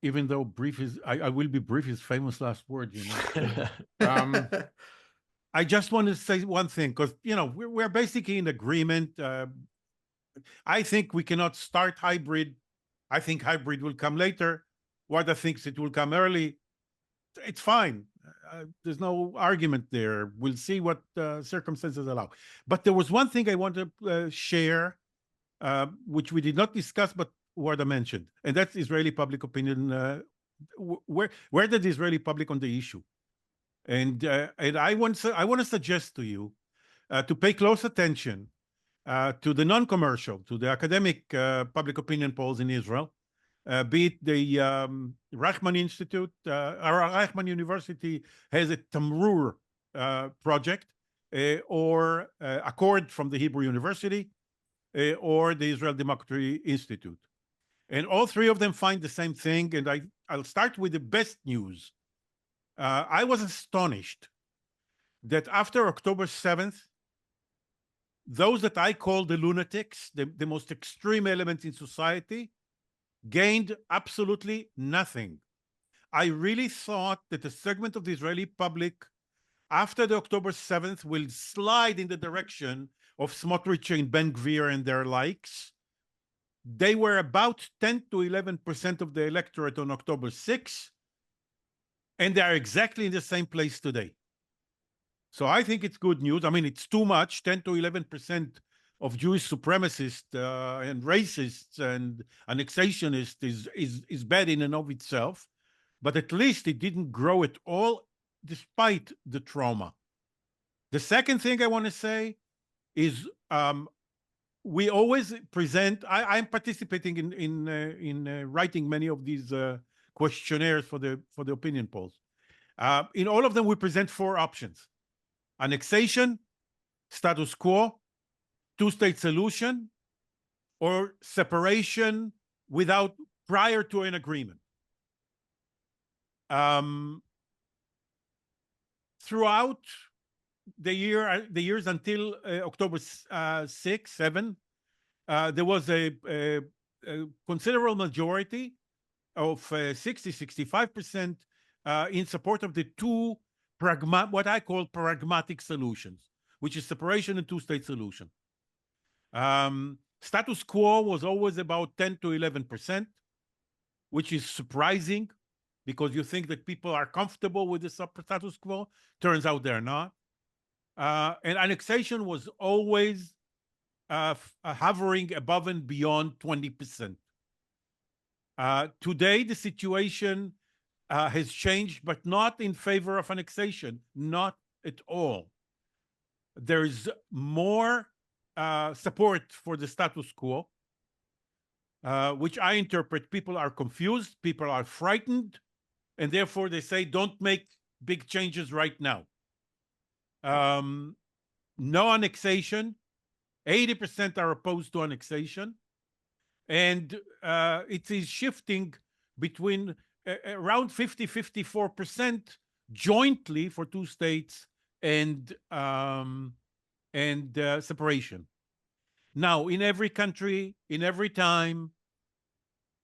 Even though brief is, I will be brief is famous last word, you know. I just want to say one thing, because, you know, we're basically in agreement. I think we cannot start hybrid. I think hybrid will come later. Warda thinks it will come early. It's fine. There's no argument there. We'll see what circumstances allow. But there was one thing I want to share, which we did not discuss, but Warda mentioned, and that's Israeli public opinion. Where did the Israeli public on the issue? And I want to suggest to you to pay close attention to the non-commercial, to the academic public opinion polls in Israel, be it the Reichman Institute, or Reichman University has a Tamrur project, or Accord from the Hebrew University, or the Israel Democracy Institute. And all three of them find the same thing, and I'll start with the best news. I was astonished that after October 7th, those that I call the lunatics, the most extreme elements in society, gained absolutely nothing. I really thought that a segment of the Israeli public after the October 7th will slide in the direction of Smotrich and Ben Gvir and their likes. They were about 10 to 11% of the electorate on October 6th, and they are exactly in the same place today. So I think it's good news. I mean, it's too much. 10 to 11% of Jewish supremacists and racists and annexationists is bad in and of itself. But at least it didn't grow at all, despite the trauma. The second thing I want to say is we always present. I'm participating in writing many of these questionnaires for the opinion polls. In all of them, we present four options: annexation, status quo, two-state solution, or separation prior to an agreement. Throughout the years until October 6, 7, there was a considerable majority of 60-65% in support of the two what I call pragmatic solutions, which is separation and two-state solution. Status quo was always about 10 to 11%, which is surprising because you think that people are comfortable with the status quo. Turns out they're not. And annexation was always hovering above and beyond 20%. Today, the situation has changed, but not in favor of annexation, not at all. There's more support for the status quo, which I interpret people are confused, people are frightened, and therefore they say, don't make big changes right now. No annexation. 80% are opposed to annexation. And it is shifting between around 50-54% jointly for two states and separation. Now, in every country, in every time,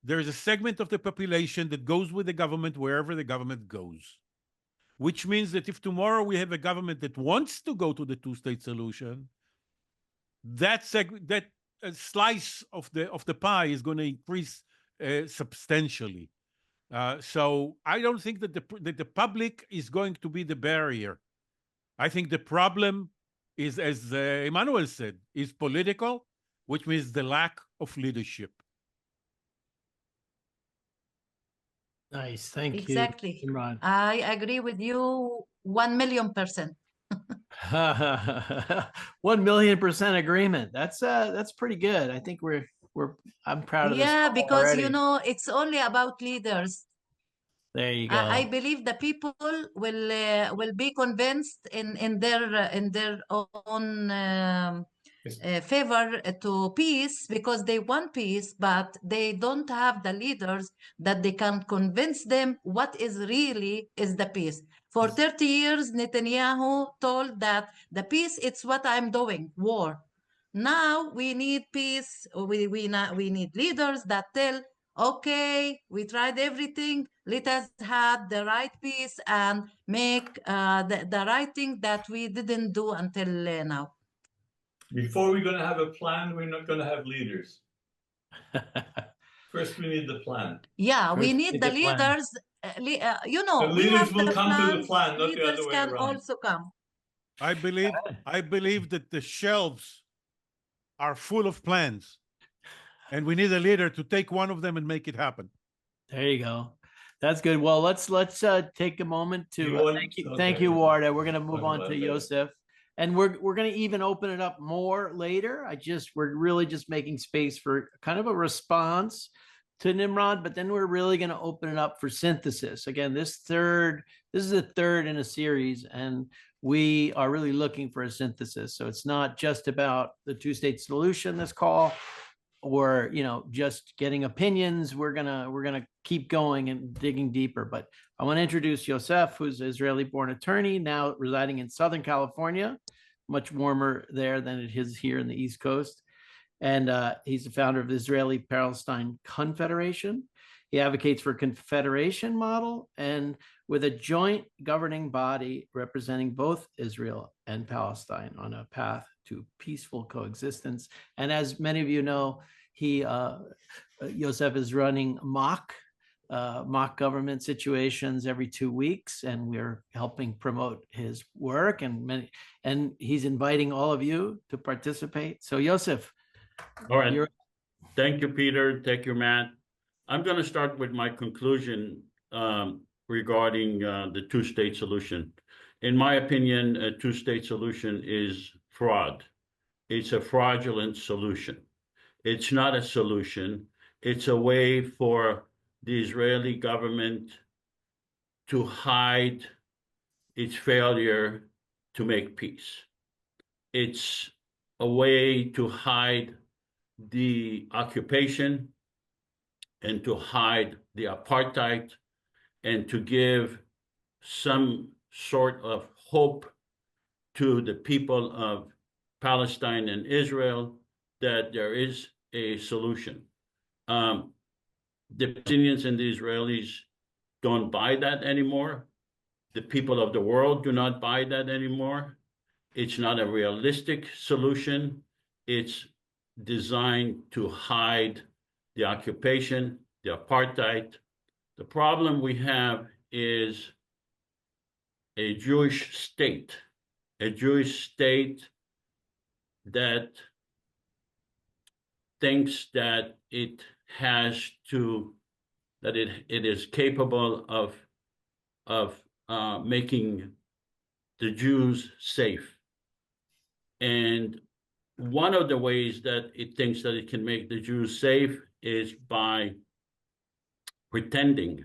there is a segment of the population that goes with the government wherever the government goes, which means that if tomorrow we have a government that wants to go to the two-state solution, that slice of the pie is going to increase substantially. So I don't think that the public is going to be the barrier. I think the problem is, as Emmanuel said, is political, which means the lack of leadership. Nice, thank you. Exactly. Nimrod. I agree with you 1,000,000%. 1,000,000% agreement. That's pretty good. I think I'm proud of this. Yeah, call because already. you know it's only about leaders. There you go. I believe the people will be convinced in their own favor to peace because they want peace, but they don't have the leaders that they can convince them what is really is the peace. For 30 years, Netanyahu told that the peace, it's what I'm doing, war. Now we need peace. We need leaders that tell, okay, we tried everything. Let us have the right peace and make the right thing that we didn't do until now. Before we're going to have a plan, we're not going to have leaders. First, we need the plan. Yeah, we First, need the the plan. leaders. You know, The we leaders have will the come to the plans, plan, not the leaders other way can around. also come. I believe that the shelves are full of plans, and we need a leader to take one of them and make it happen. There you go. That's good. Well, let's take a moment to thank you, Okay. Warda. We're gonna move Talk on about to that. Yosef, and we're gonna even open it up more later. We're really just making space for kind of a response to Nimrod, but then we're really gonna open it up for synthesis. Again, this is the third in a series, and we are really looking for a synthesis. So it's not just about the two-state solution, this call, or just getting opinions. We're gonna keep going and digging deeper. But I want to introduce Yosef, who's an Israeli-born attorney now residing in Southern California, much warmer there than it is here in the East Coast. And he's the founder of the Israeli-Palestinian Confederation. He advocates for a confederation model and with a joint governing body representing both Israel and Palestine on a path to peaceful coexistence. And as many of you know, Yosef is running mock government situations every 2 weeks, and we're helping promote his work, and he's inviting all of you to participate. So Yosef. All right. Thank you, Peter. Thank you, Matt. I'm going to start with my conclusion regarding the two-state solution. In my opinion, a two-state solution is fraud. It's a fraudulent solution. It's not a solution. It's a way for the Israeli government to hide its failure to make peace. It's a way to hide the occupation and to hide the apartheid and to give some sort of hope to the people of Palestine and Israel that there is a solution. The Palestinians and the Israelis don't buy that anymore. The people of the world do not buy that anymore. It's not a realistic solution. It's designed to hide the occupation, the apartheid. The problem we have is a Jewish state that thinks that it is capable of making the Jews safe. And one of the ways that it thinks that it can make the Jews safe is by pretending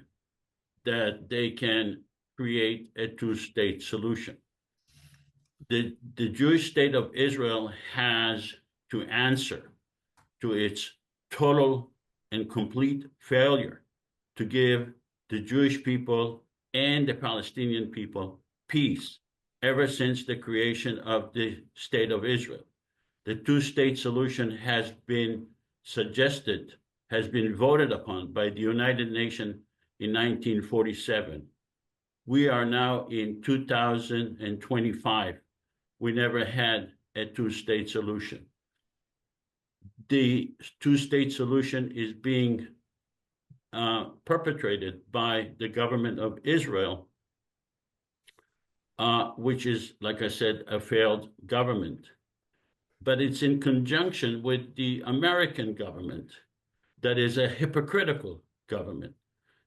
that they can create a two-state solution. The Jewish state of Israel has to answer to its total and complete failure to give the Jewish people and the Palestinian people peace ever since the creation of the state of Israel. The two-state solution has been suggested, has been voted upon by the United Nations in 1947. We are now in 2025. We never had a two-state solution. The two-state solution is being perpetrated by the government of Israel, which is, like I said, a failed government. But it's in conjunction with the American government that is a hypocritical government.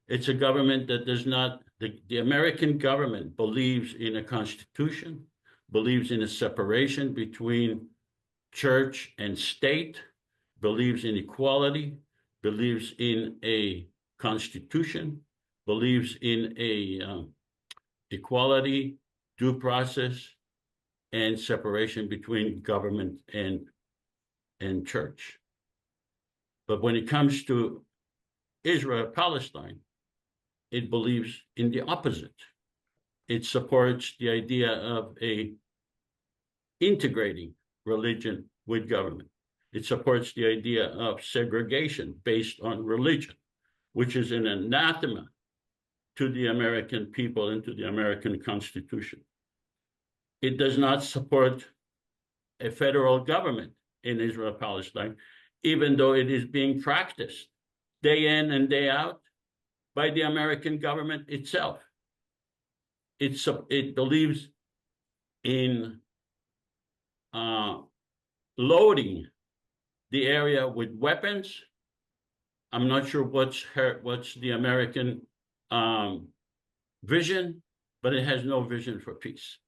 It's a government that does not, the American government believes in a constitution, believes in a separation between church and state, believes in equality, believes in a constitution, believes in a equality, due process, and separation between government and church. But when it comes to Israel-Palestine, it believes in the opposite. It supports the idea of integrating religion with government. It supports the idea of segregation based on religion, which is an anathema to the American people and to the American Constitution. It does not support a federal government in Israel-Palestine, even though it is being practiced day in and day out by the American government itself. It believes in loading the area with weapons. I'm not sure what's the American vision, but it has no vision for peace.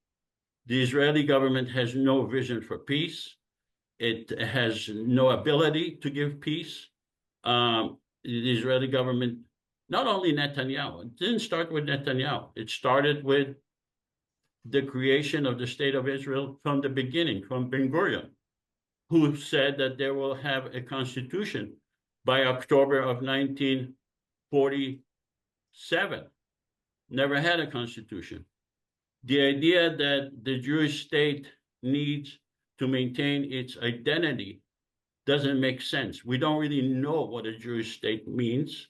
The Israeli government has no vision for peace. It has no ability to give peace. The Israeli government, not only Netanyahu, it didn't start with Netanyahu. It started with the creation of the state of Israel from the beginning, from Ben-Gurion, who said that they will have a constitution by October of 1947. Never had a constitution. The idea that the Jewish state needs to maintain its identity doesn't make sense. We don't really know what a Jewish state means.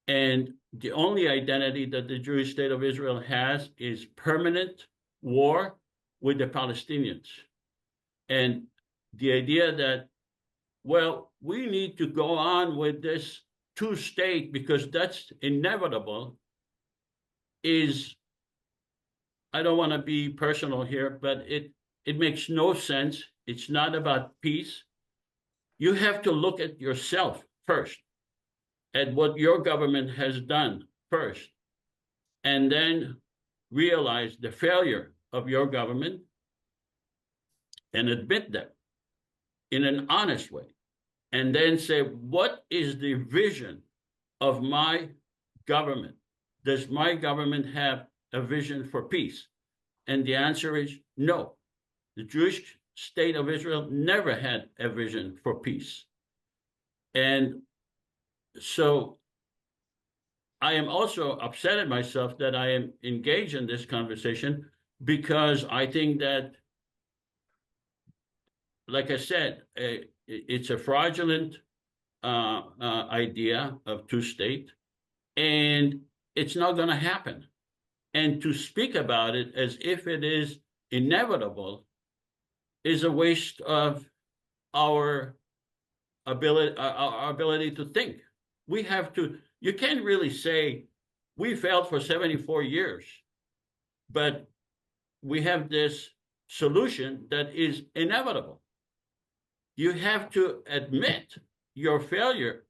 And the only identity that the Jewish state of Israel has is permanent war with the Palestinians. And the idea that, well, we need to go on with this two-state because that's inevitable is, I don't want to be personal here, but it makes no sense. It's not about peace. You have to look at yourself first, at what your government has done first, and then realize the failure of your government and admit that in an honest way, and then say, what is the vision of my government? Does my government have a vision for peace? And the answer is no. The Jewish state of Israel never had a vision for peace. And so I am also upset at myself that I am engaged in this conversation, because I think that, like I said, it's a fraudulent idea of two-state, and it's not going to happen. And to speak about it as if it is inevitable is a waste of our our ability to think. We have to, you can't really say we failed for 74 years, but we have this solution that is inevitable. You have to admit your failure,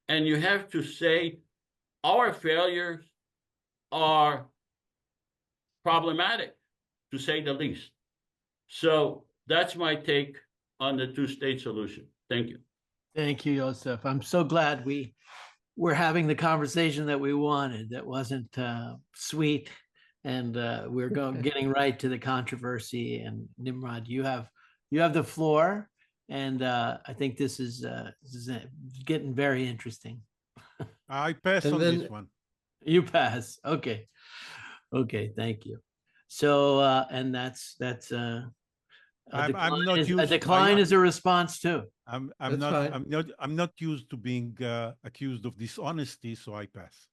and you have to say our failures are problematic, to say the least. So that's my take on the two-state solution. Thank you. Thank you, Yosef. I'm so glad we're having the conversation that we wanted. That wasn't sweet, and we're getting right to the controversy. And Nimrod, you have the floor, and I think this is getting very interesting. I pass And on then- this one. You pass. Okay. Thank you. So and that's I'm not a used. decline is a response too. I'm That's not. fine. I'm not used to being accused of dishonesty, so I pass.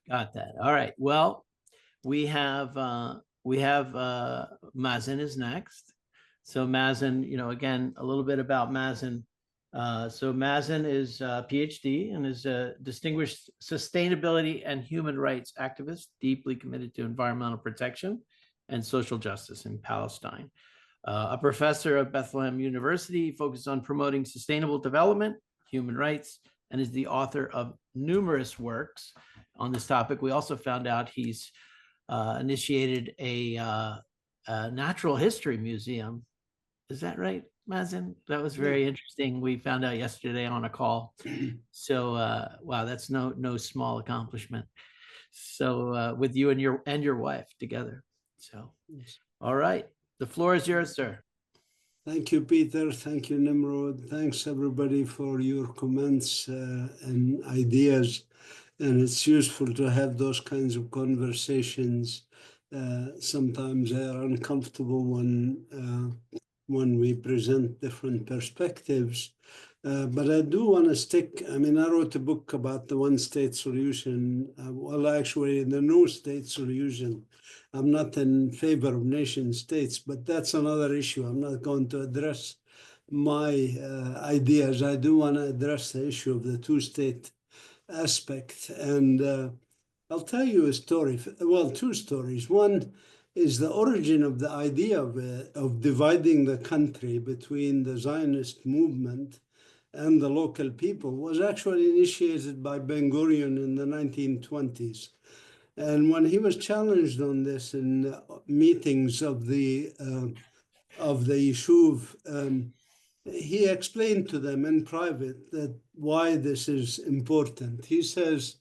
Got that. All right. Well, we have Mazin is next. So Mazin, again, a little bit about Mazin. So Mazin is a PhD and is a distinguished sustainability and human rights activist, deeply committed to environmental protection and social justice in Palestine. A professor at Bethlehem University, focused on promoting sustainable development, human rights, and is the author of numerous works on this topic. We also found out he's initiated a natural history museum. Is that right, Mazin? That was very interesting. We found out yesterday on a call. So, wow, that's no small accomplishment. So, with you and your wife together. So, all right, the floor is yours, sir. Thank you, Peter. Thank you, Nimrod. Thanks, everybody, for your comments and ideas. And it's useful to have those kinds of conversations. Sometimes they are uncomfortable when we present different perspectives. But I do want to stick, I wrote a book about the one-state solution. Well, actually, the no-state solution. I'm not in favor of nation states, but that's another issue. I'm not going to address my ideas. I do want to address the issue of the two-state aspect. And I'll tell you a story, well, two stories. One is the origin of the idea of dividing the country between the Zionist movement and the local people was actually initiated by Ben-Gurion in the 1920s. And when he was challenged on this in meetings of the Yishuv, he explained to them in private that why this is important. He says,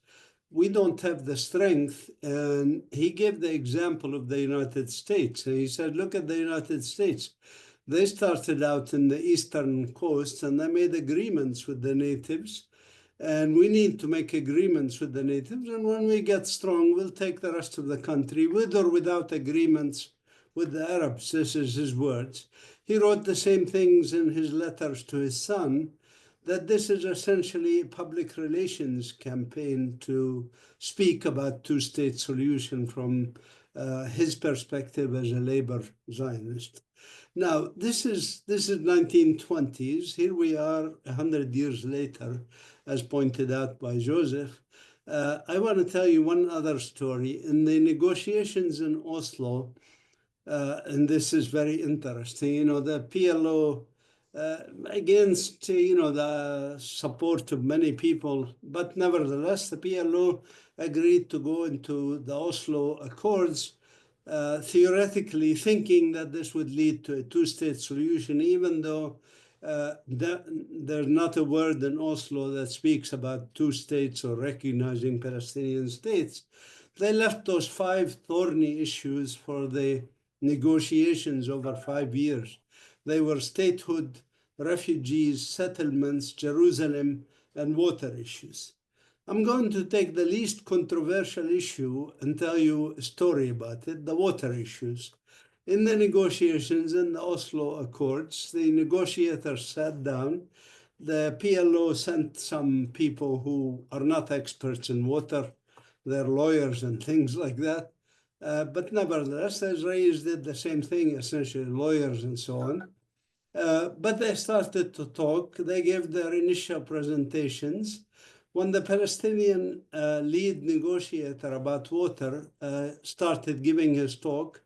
we don't have the strength. And he gave the example of the United States. And he said, look at the United States. They started out in the eastern coast and they made agreements with the natives. And we need to make agreements with the natives. And when we get strong, we'll take the rest of the country with or without agreements with the Arabs. This is his words. He wrote the same things in his letters to his son, that this is essentially a public relations campaign to speak about two-state solution from his perspective as a labor Zionist. Now, this is 1920s. Here we are 100 years later, as pointed out by Joseph. I want to tell you one other story. In the negotiations in Oslo, and this is very interesting, the PLO, against, the support of many people, but nevertheless, the PLO agreed to go into the Oslo Accords, theoretically thinking that this would lead to a two-state solution, even though there's not a word in Oslo that speaks about two states or recognizing Palestinian states. They left those 5 thorny issues for the negotiations over 5 years. They were statehood, refugees, settlements, Jerusalem, and water issues. I'm going to take the least controversial issue and tell you a story about it, the water issues. In the negotiations in the Oslo Accords, the negotiators sat down. The PLO sent some people who are not experts in water. They're lawyers and things like that. But nevertheless, the Israelis did the same thing, essentially, lawyers and so on. But they started to talk. They gave their initial presentations. When the Palestinian lead negotiator about water started giving his talk,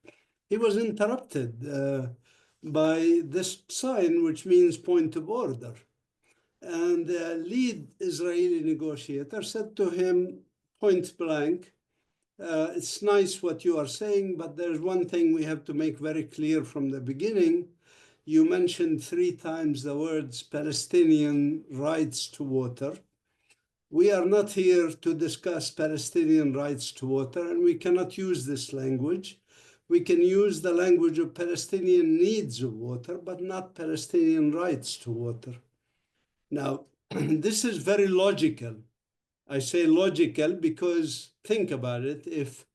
he was interrupted by this sign, which means point of order. And the lead Israeli negotiator said to him, point blank, it's nice what you are saying, but there's one thing we have to make very clear from the beginning. You mentioned 3 times the words Palestinian rights to water. We are not here to discuss Palestinian rights to water, and we cannot use this language. We can use the language of Palestinian needs of water, but not Palestinian rights to water. Now, this is very logical. I say logical because think about it. If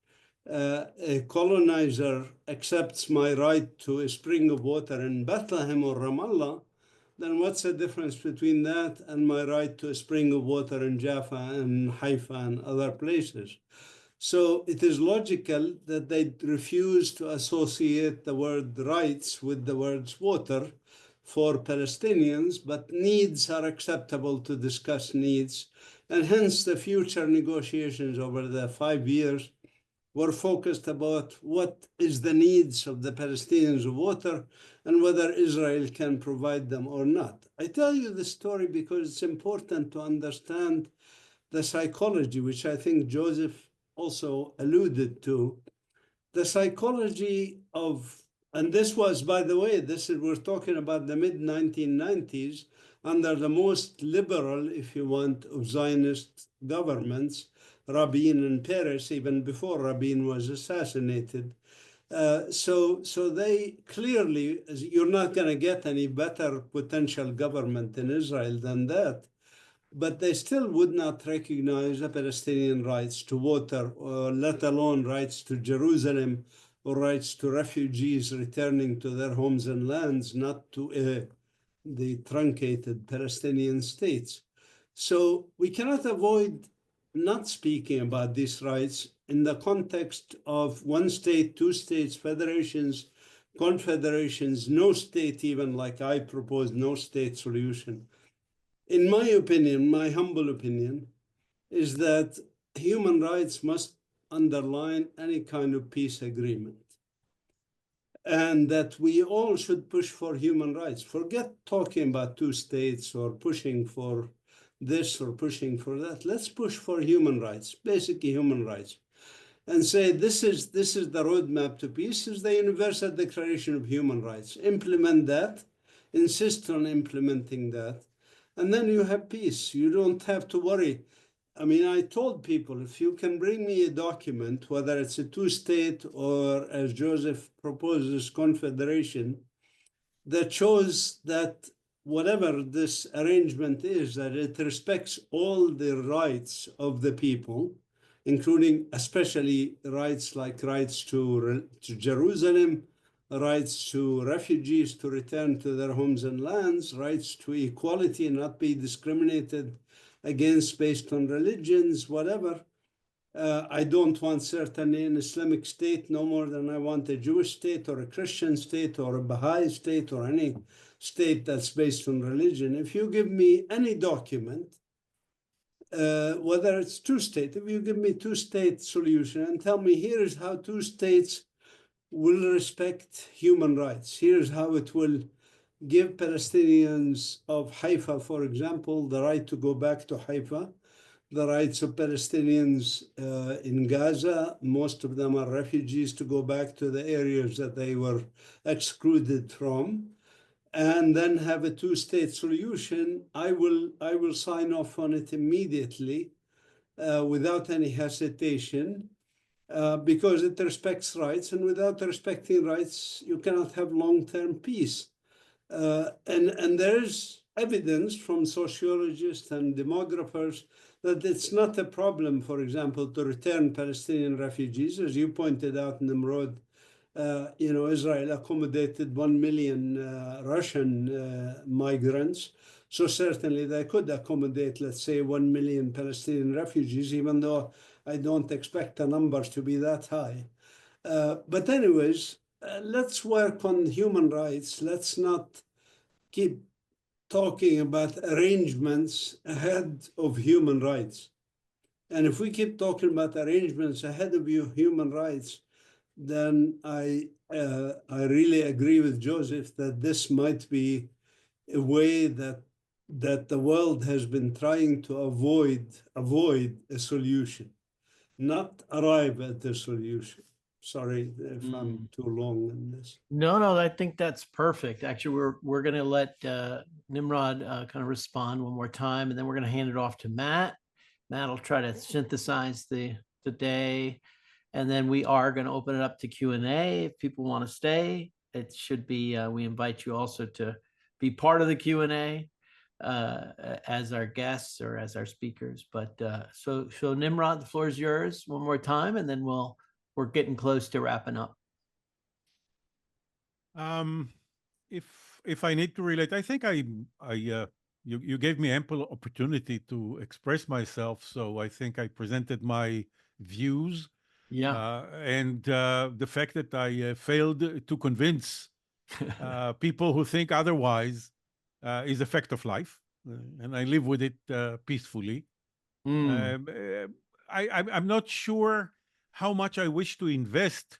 a colonizer accepts my right to a spring of water in Bethlehem or Ramallah, then what's the difference between that and my right to a spring of water in Jaffa and Haifa and other places? So it is logical that they refuse to associate the word rights with the words water for Palestinians, but needs are acceptable to discuss needs. And hence the future negotiations over the 5 years were focused about what is the needs of the Palestinians of water and whether Israel can provide them or not. I tell you this story because it's important to understand the psychology, which I think Joseph also alluded to, the psychology of, and this was, by the way, we're talking about the mid-1990s, under the most liberal, if you want, of Zionist governments, Rabin and Peres, even before Rabin was assassinated. So they clearly, you're not going to get any better potential government in Israel than that, but they still would not recognize the Palestinian rights to water, or let alone rights to Jerusalem, or rights to refugees returning to their homes and lands, not to the truncated Palestinian states. So we cannot avoid not speaking about these rights in the context of one state, 2 states, federations, confederations, no state, even like I propose, no state solution. In my opinion, my humble opinion, is that human rights must underline any kind of peace agreement. And that we all should push for human rights. Forget talking about 2 states or pushing for this or pushing for that. Let's push for human rights, basically human rights, and say this is the roadmap to peace, is the Universal Declaration of Human Rights. Implement that, insist on implementing that, and then you have peace. You don't have to worry. I mean, I told people, if you can bring me a document, whether it's a 2-state or, as Joseph proposes, confederation, that shows that whatever this arrangement is, that it respects all the rights of the people, including especially rights like rights to Jerusalem, rights to refugees to return to their homes and lands, rights to equality, not be discriminated against based on religions, whatever. I don't want certainly an Islamic state no more than I want a Jewish state or a Christian state or a Baha'i state or any state that's based on religion. If you give me any document, whether it's 2-state, if you give me 2-state solution and tell me here is how 2 states will respect human rights, here's how it will give Palestinians of Haifa, for example, the right to go back to Haifa, the rights of Palestinians in Gaza, most of them are refugees, to go back to the areas that they were excluded from, and then have a 2-state solution, I will sign off on it immediately without any hesitation, because it respects rights, and without respecting rights, you cannot have long-term peace. And there's evidence from sociologists and demographers that it's not a problem, for example, to return Palestinian refugees. As you pointed out, Nimrod, Israel accommodated 1 million Russian migrants. So certainly they could accommodate, let's say, 1 million Palestinian refugees, even though I don't expect the numbers to be that high. But anyways, let's work on human rights. Let's not keep talking about arrangements ahead of human rights. And if we keep talking about arrangements ahead of human rights, then I really agree with Joseph that this might be a way that the world has been trying to avoid a solution, not arrive at the solution. Sorry if I'm too long in this. No, I think that's perfect. Actually, we're going to let Nimrod kind of respond one more time, and then we're going to hand it off to Matt. Matt will try to synthesize the day, and then we are going to open it up to Q&A if people want to stay. It should be, we invite you also to be part of the Q&A as our guests or as our speakers. But so Nimrod, the floor is yours one more time, and then we're getting close to wrapping up. If I need to relate, I think you gave me ample opportunity to express myself, so I think I presented my views. Yeah. And the fact that I failed to convince people who think otherwise is a fact of life, and I live with it peacefully. I'm not sure how much I wish to invest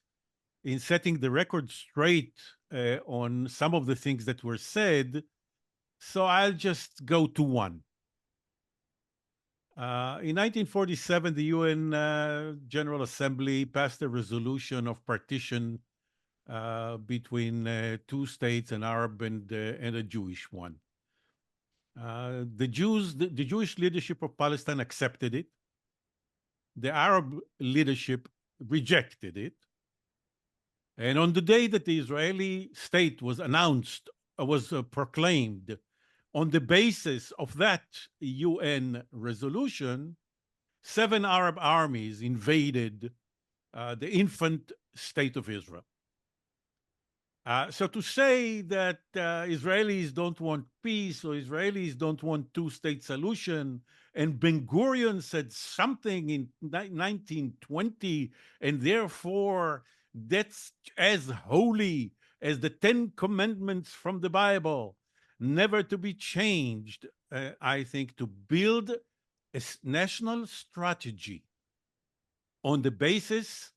in setting the record straight on some of the things that were said, so I'll just go to one. In 1947, the UN General Assembly passed a resolution of partition between two states, an Arab and a Jewish one. The Jewish leadership of Palestine accepted it. The Arab leadership rejected it. And on the day that the Israeli state was announced, was proclaimed, on the basis of that UN resolution, 7 Arab armies invaded the infant state of Israel. So to say that Israelis don't want peace or Israelis don't want two-state solution, and Ben-Gurion said something in 1920, and therefore that's as holy as the 10 commandments from the Bible, never to be changed, I think, to build a national strategy on the basis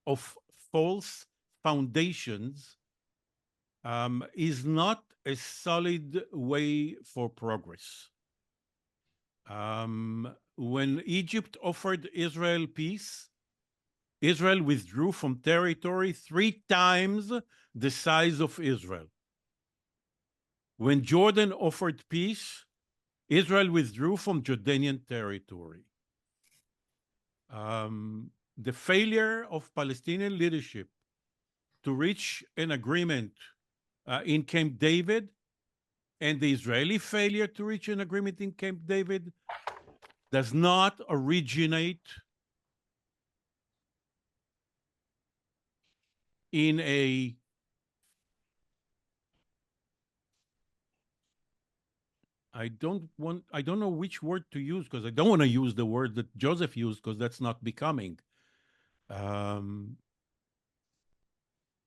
of false foundations is not a solid way for progress. When Egypt offered Israel peace, Israel withdrew from territory 3 times the size of Israel. When Jordan offered peace, Israel withdrew from Jordanian territory. The failure of Palestinian leadership to reach an agreement in Camp David and the Israeli failure to reach an agreement in Camp David does not originate in a I don't know which word to use, because I don't want to use the word that Joseph used, because that's not becoming.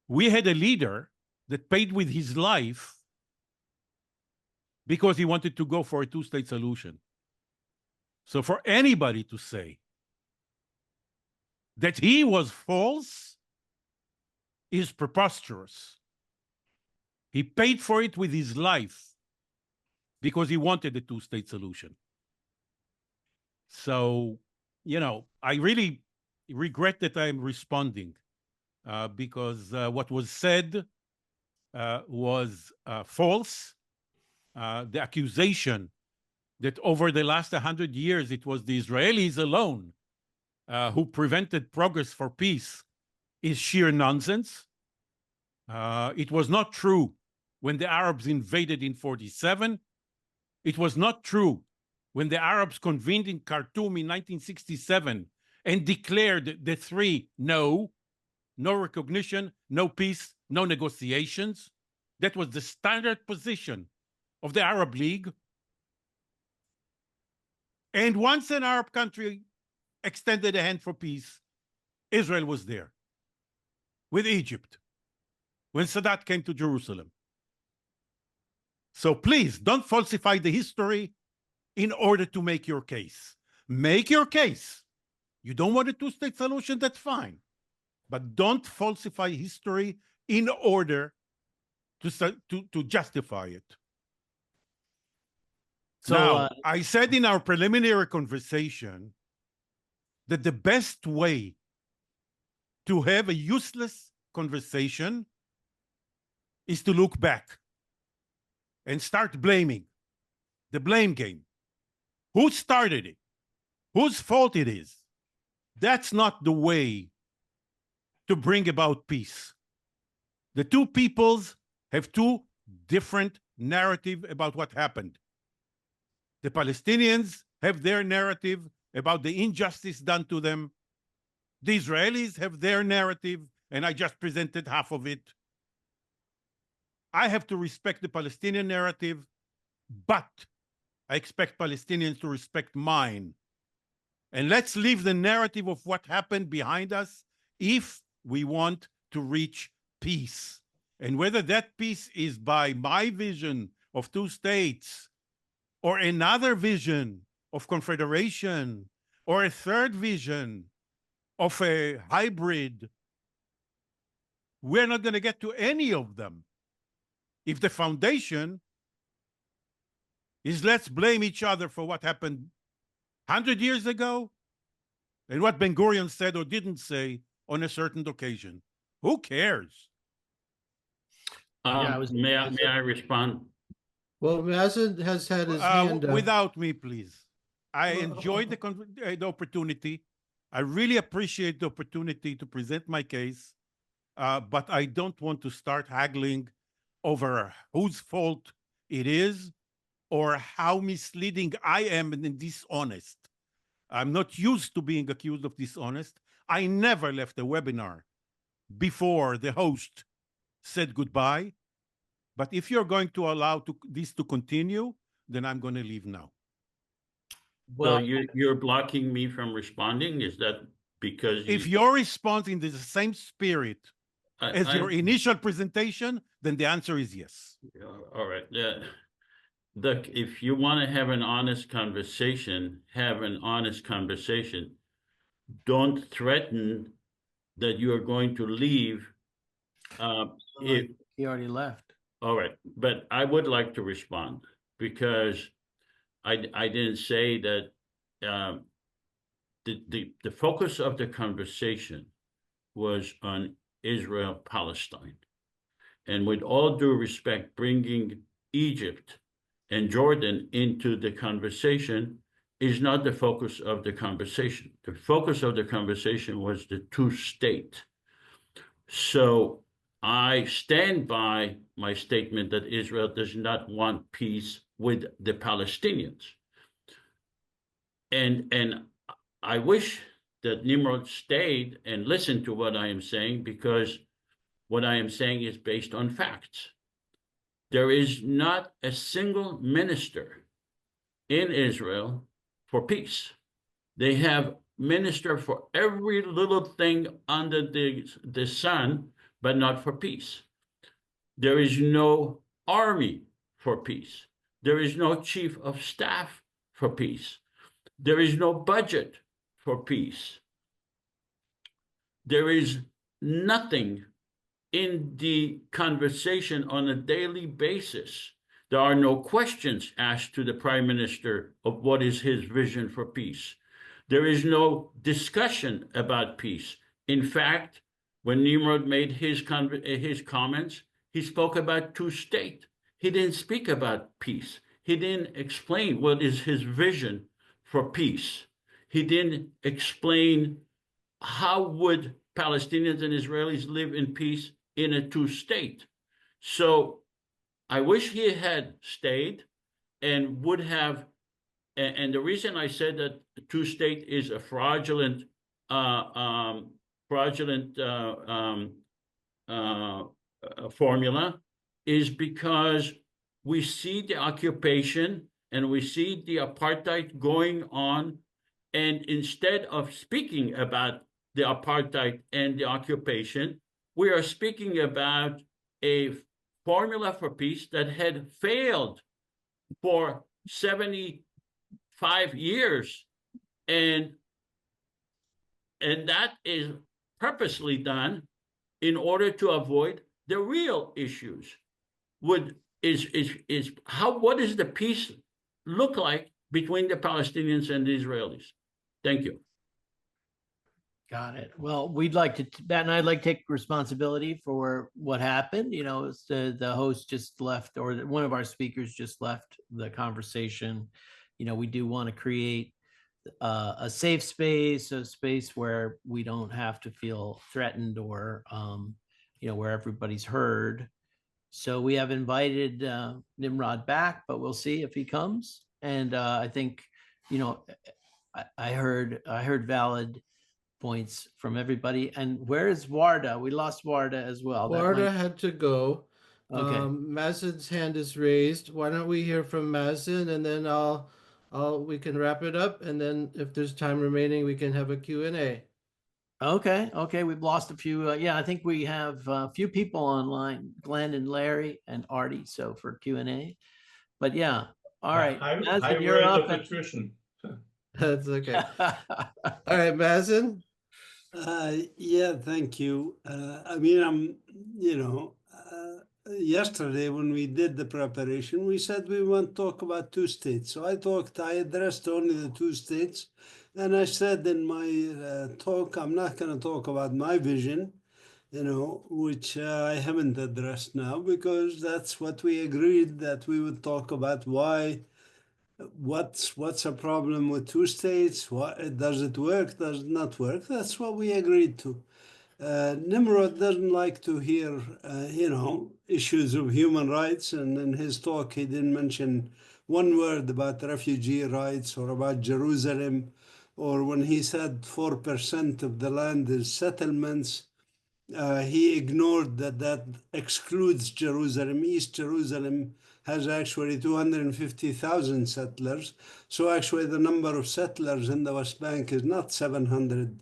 We had a leader that paid with his life because he wanted to go for a two-state solution. So for anybody to say that he was false is preposterous. He paid for it with his life because he wanted a two-state solution. So, you know, I really regret that I'm responding because what was said was false. The accusation that over the last 100 years it was the Israelis alone who prevented progress for peace is sheer nonsense. It was not true when the Arabs invaded in 1947. It was not true when the Arabs convened in Khartoum in 1967 and declared the 3 no recognition, no peace, no negotiations. That was the standard position of the Arab League. And once an Arab country extended a hand for peace, Israel was there with Egypt when Sadat came to Jerusalem. So please don't falsify the history in order to make your case. Make your case. You don't want a two-state solution, that's fine. But don't falsify history in order to justify it. So, now, I said in our preliminary conversation that the best way to have a useless conversation is to look back and start blaming. The blame game. Who started it? Whose fault it is? That's not the way to bring about peace. The two peoples have two different narratives about what happened. The Palestinians have their narrative about the injustice done to them. The Israelis have their narrative, and I just presented half of it. I have to respect the Palestinian narrative, but I expect Palestinians to respect mine. And let's leave the narrative of what happened behind us if we want to reach peace. And whether that peace is by my vision of two states, or another vision of confederation, or a third vision of a hybrid, we're not going to get to any of them if the foundation is let's blame each other for what happened 100 years ago and what Ben-Gurion said or didn't say on a certain occasion. Who cares? May I respond? Well, Mazin has had his hand up. Without me, please. I enjoyed the opportunity. I really appreciate the opportunity to present my case, but I don't want to start haggling over whose fault it is or how misleading I am and dishonest. I'm not used to being accused of dishonest. I never left a webinar before the host said goodbye. But if you're going to allow this to continue, then I'm going to leave now. Well, you're blocking me from responding? Is that because if you're responding to the same spirit as your initial presentation, then the answer is yes. All right. Look, if you want to have an honest conversation, have an honest conversation. Don't threaten that you are going to leave. He already left. All right, but I would like to respond because I didn't say that the focus of the conversation was on Israel-Palestine. And with all due respect, bringing Egypt and Jordan into the conversation is not the focus of the conversation. The focus of the conversation was the two-state. So I stand by my statement that Israel does not want peace with the Palestinians. And I wish that Nimrod stayed and listened to what I am saying, because what I am saying is based on facts. There is not a single minister in Israel for peace. They have minister for every little thing under the sun, but not for peace. There is no army for peace. There is no chief of staff for peace. There is no budget for peace. There is nothing in the conversation on a daily basis. There are no questions asked to the Prime Minister of what is his vision for peace. There is no discussion about peace. In fact, when Nimrod made his comments, he spoke about two-state. He didn't speak about peace. He didn't explain what is his vision for peace. He didn't explain how would Palestinians and Israelis live in peace in a two-state. So I wish he had stayed and would have, and the reason I said that two-state is a fraudulent formula is because we see the occupation and we see the apartheid going on, and instead of speaking about the apartheid and the occupation, we are speaking about a formula for peace that had failed for 75 years. And that is purposely done in order to avoid the real issues. What does the peace look like between the Palestinians and the Israelis? Thank you. Got it. Well, we'd like to, Matt and I'd like to take responsibility for what happened. You know, the host just left, or one of our speakers just left the conversation. You know, we do want to create a safe space, a space where we don't have to feel threatened, or, you know, where everybody's heard. So we have invited Nimrod back, but we'll see if he comes. And I think, you know, I heard valid points from everybody. And where is Warda? We lost Warda as well. Warda had to go. Okay. Mazin's hand is raised. Why don't we hear from Mazin, and then we can wrap it up, and then if there's time remaining, we can have a Q&A. Okay. We've lost a few. Yeah, I think we have a few people online, Glenn and Larry and Artie. So for Q&A, but yeah. All right. Mazin, you're up. That's okay. All right, Mazin. Yeah, thank you. I mean, yesterday when we did the preparation, we said we want to talk about two states. So I addressed only the two states. And I said in my talk, I'm not going to talk about my vision, which I haven't addressed now, because that's what we agreed that we would talk about. What's a problem with two states? Does it work? Does it not work? That's what we agreed to. Nimrod doesn't like to hear, issues of human rights. And in his talk, he didn't mention one word about refugee rights or about Jerusalem. Or when he said 4% of the land is settlements, he ignored that excludes Jerusalem. East Jerusalem has actually 250,000 settlers. So actually the number of settlers in the West Bank is not 700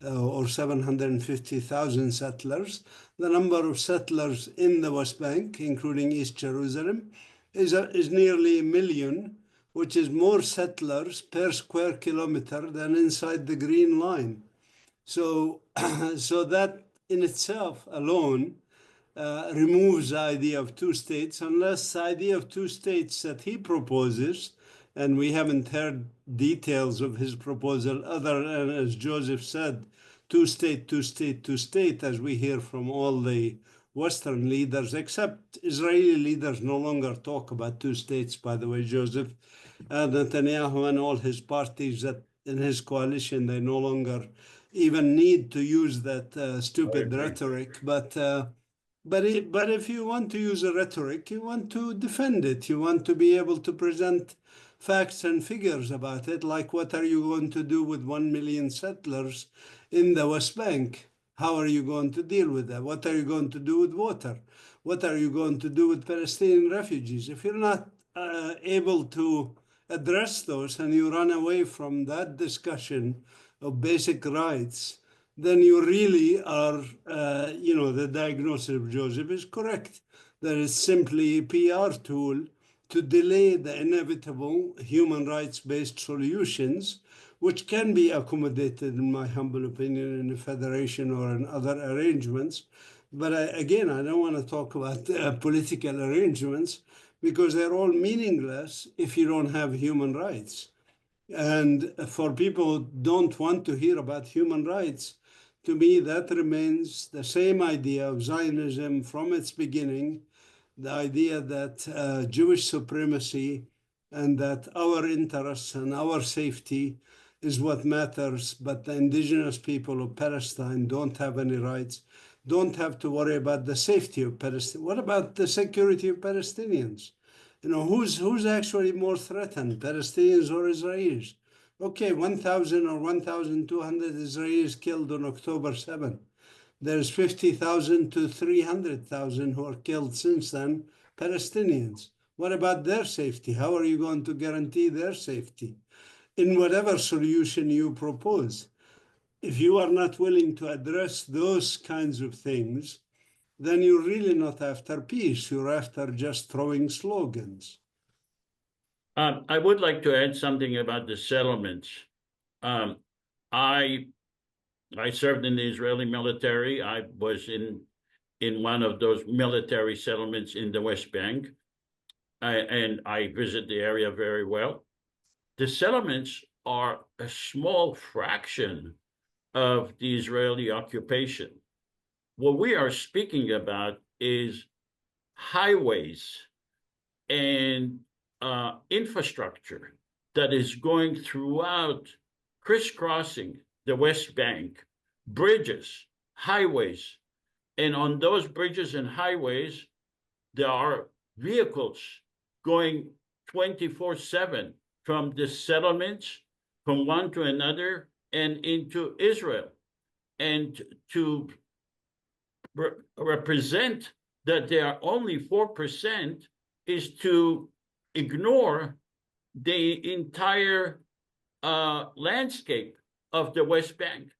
or 750,000 settlers. The number of settlers in the West Bank, including East Jerusalem, is nearly 1 million, which is more settlers per square kilometer than inside the Green Line. So that in itself alone removes the idea of two states, unless the idea of two states that he proposes, and we haven't heard details of his proposal other than, as Joseph said, two state, as we hear from all the Western leaders, except Israeli leaders no longer talk about two states, by the way, Joseph. Netanyahu and all his parties that in his coalition, they no longer even need to use that stupid rhetoric. But if you want to use a rhetoric, you want to defend it. You want to be able to present facts and figures about it, like what are you going to do with 1 million settlers in the West Bank? How are you going to deal with that? What are you going to do with water? What are you going to do with Palestinian refugees? If you're not able to address those and you run away from that discussion of basic rights, then you really are, the diagnosis of Joseph is correct. That is simply a PR tool to delay the inevitable human rights-based solutions, which can be accommodated, in my humble opinion, in a federation or in other arrangements. But I don't want to talk about political arrangements, because they're all meaningless if you don't have human rights. And for people who don't want to hear about human rights, to me, that remains the same idea of Zionism from its beginning, the idea that Jewish supremacy and that our interests and our safety is what matters, but the indigenous people of Palestine don't have any rights, don't have to worry about the safety of Palestine. What about the security of Palestinians? Who's actually more threatened, Palestinians or Israelis? Okay, 1,000 or 1,200 Israelis killed on October 7. There's 50,000 to 300,000 who are killed since then, Palestinians. What about their safety? How are you going to guarantee their safety in whatever solution you propose? If you are not willing to address those kinds of things, then you're really not after peace. You're after just throwing slogans. I would like to add something about the settlements. I served in the Israeli military. I was in one of those military settlements in the West Bank, and I visit the area very well. The settlements are a small fraction of the Israeli occupation. What we are speaking about is highways and infrastructure that is going throughout, crisscrossing the West Bank, bridges, highways. And on those bridges and highways, there are vehicles going 24/7 from the settlements, from one to another, and into Israel. And to represent that they are only 4% is to ignore the entire landscape of the West Bank.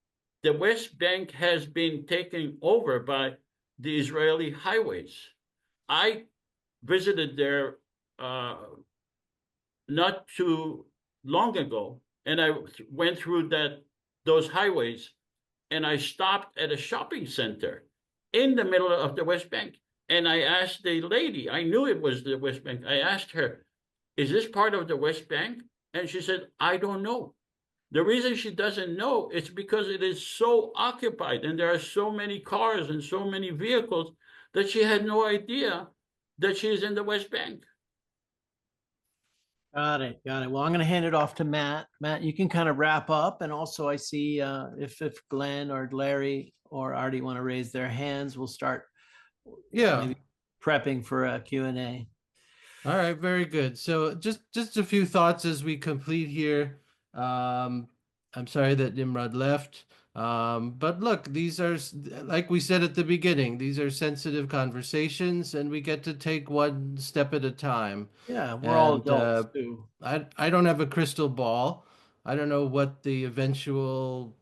The West Bank has been taken over by the Israeli highways. I visited there not too long ago, and I went through those highways, and I stopped at a shopping center in the middle of the West Bank. And I asked the lady, I knew it was the West Bank. I asked her, is this part of the West Bank? And she said, I don't know. The reason she doesn't know is because it is so occupied and there are so many cars and so many vehicles that she had no idea that she is in the West Bank. Got it. Got it. Well, I'm going to hand it off to Matt. Matt, you can kind of wrap up. And also I see if Glenn or Larry or Artie want to raise their hands, we'll start maybe prepping for a Q&A. All right, very good. So just a few thoughts as we complete here. I'm sorry that Nimrod left. But look, these are, like we said at the beginning, these are sensitive conversations and we get to take one step at a time. Yeah, we're all adults too. I don't have a crystal ball. I don't know what the eventual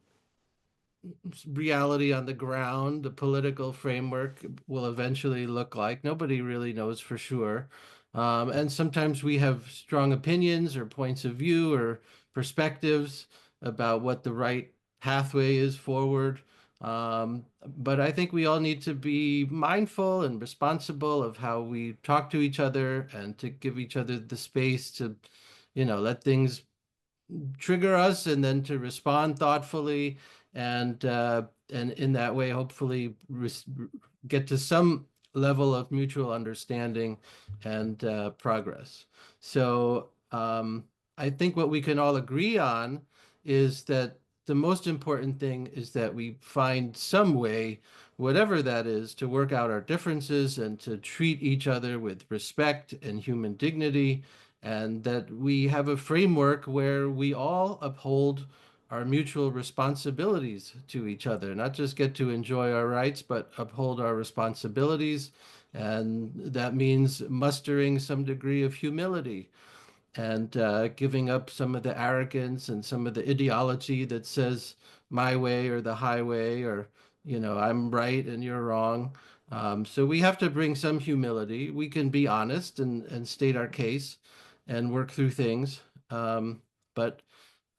reality on the ground, the political framework will eventually look like. Nobody really knows for sure. And sometimes we have strong opinions or points of view or perspectives about what the right pathway is forward. But I think we all need to be mindful and responsible of how we talk to each other and to give each other the space to, let things trigger us and then to respond thoughtfully and in that way, hopefully get to some level of mutual understanding and progress. So I think what we can all agree on is that the most important thing is that we find some way, whatever that is, to work out our differences and to treat each other with respect and human dignity, and that we have a framework where we all uphold our mutual responsibilities to each other, not just get to enjoy our rights, but uphold our responsibilities. And that means mustering some degree of humility and giving up some of the arrogance and some of the ideology that says my way or the highway or, I'm right and you're wrong. So we have to bring some humility. We can be honest and state our case and work through things. But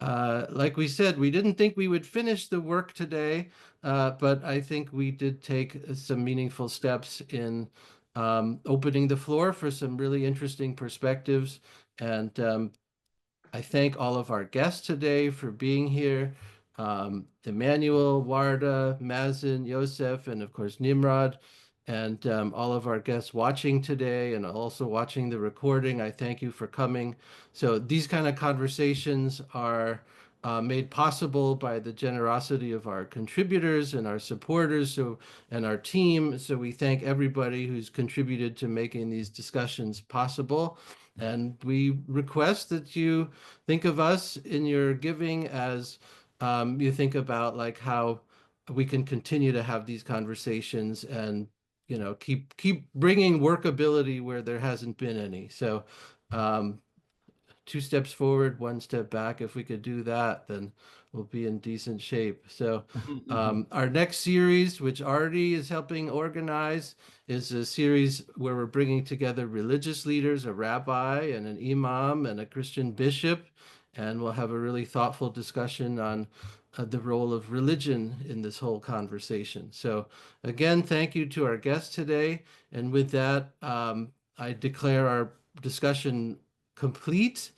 like we said, we didn't think we would finish the work today, but I think we did take some meaningful steps in opening the floor for some really interesting perspectives. And I thank all of our guests today for being here. Emmanuel, Warda, Mazin, Yosef, and of course, Nimrod, and all of our guests watching today and also watching the recording. I thank you for coming. So these kind of conversations are made possible by the generosity of our contributors and our supporters and our team. So we thank everybody who's contributed to making these discussions possible. And we request that you think of us in your giving as you think about like how we can continue to have these conversations and keep bringing workability where there hasn't been any. So 2 steps forward, 1 step back. If we could do that, then we'll be in decent shape. So our next series, which Artie is helping organize, is a series where we're bringing together religious leaders, a rabbi and an imam and a Christian bishop, and we'll have a really thoughtful discussion on the role of religion in this whole conversation. So again, thank you to our guests today. And with that, I declare our discussion complete.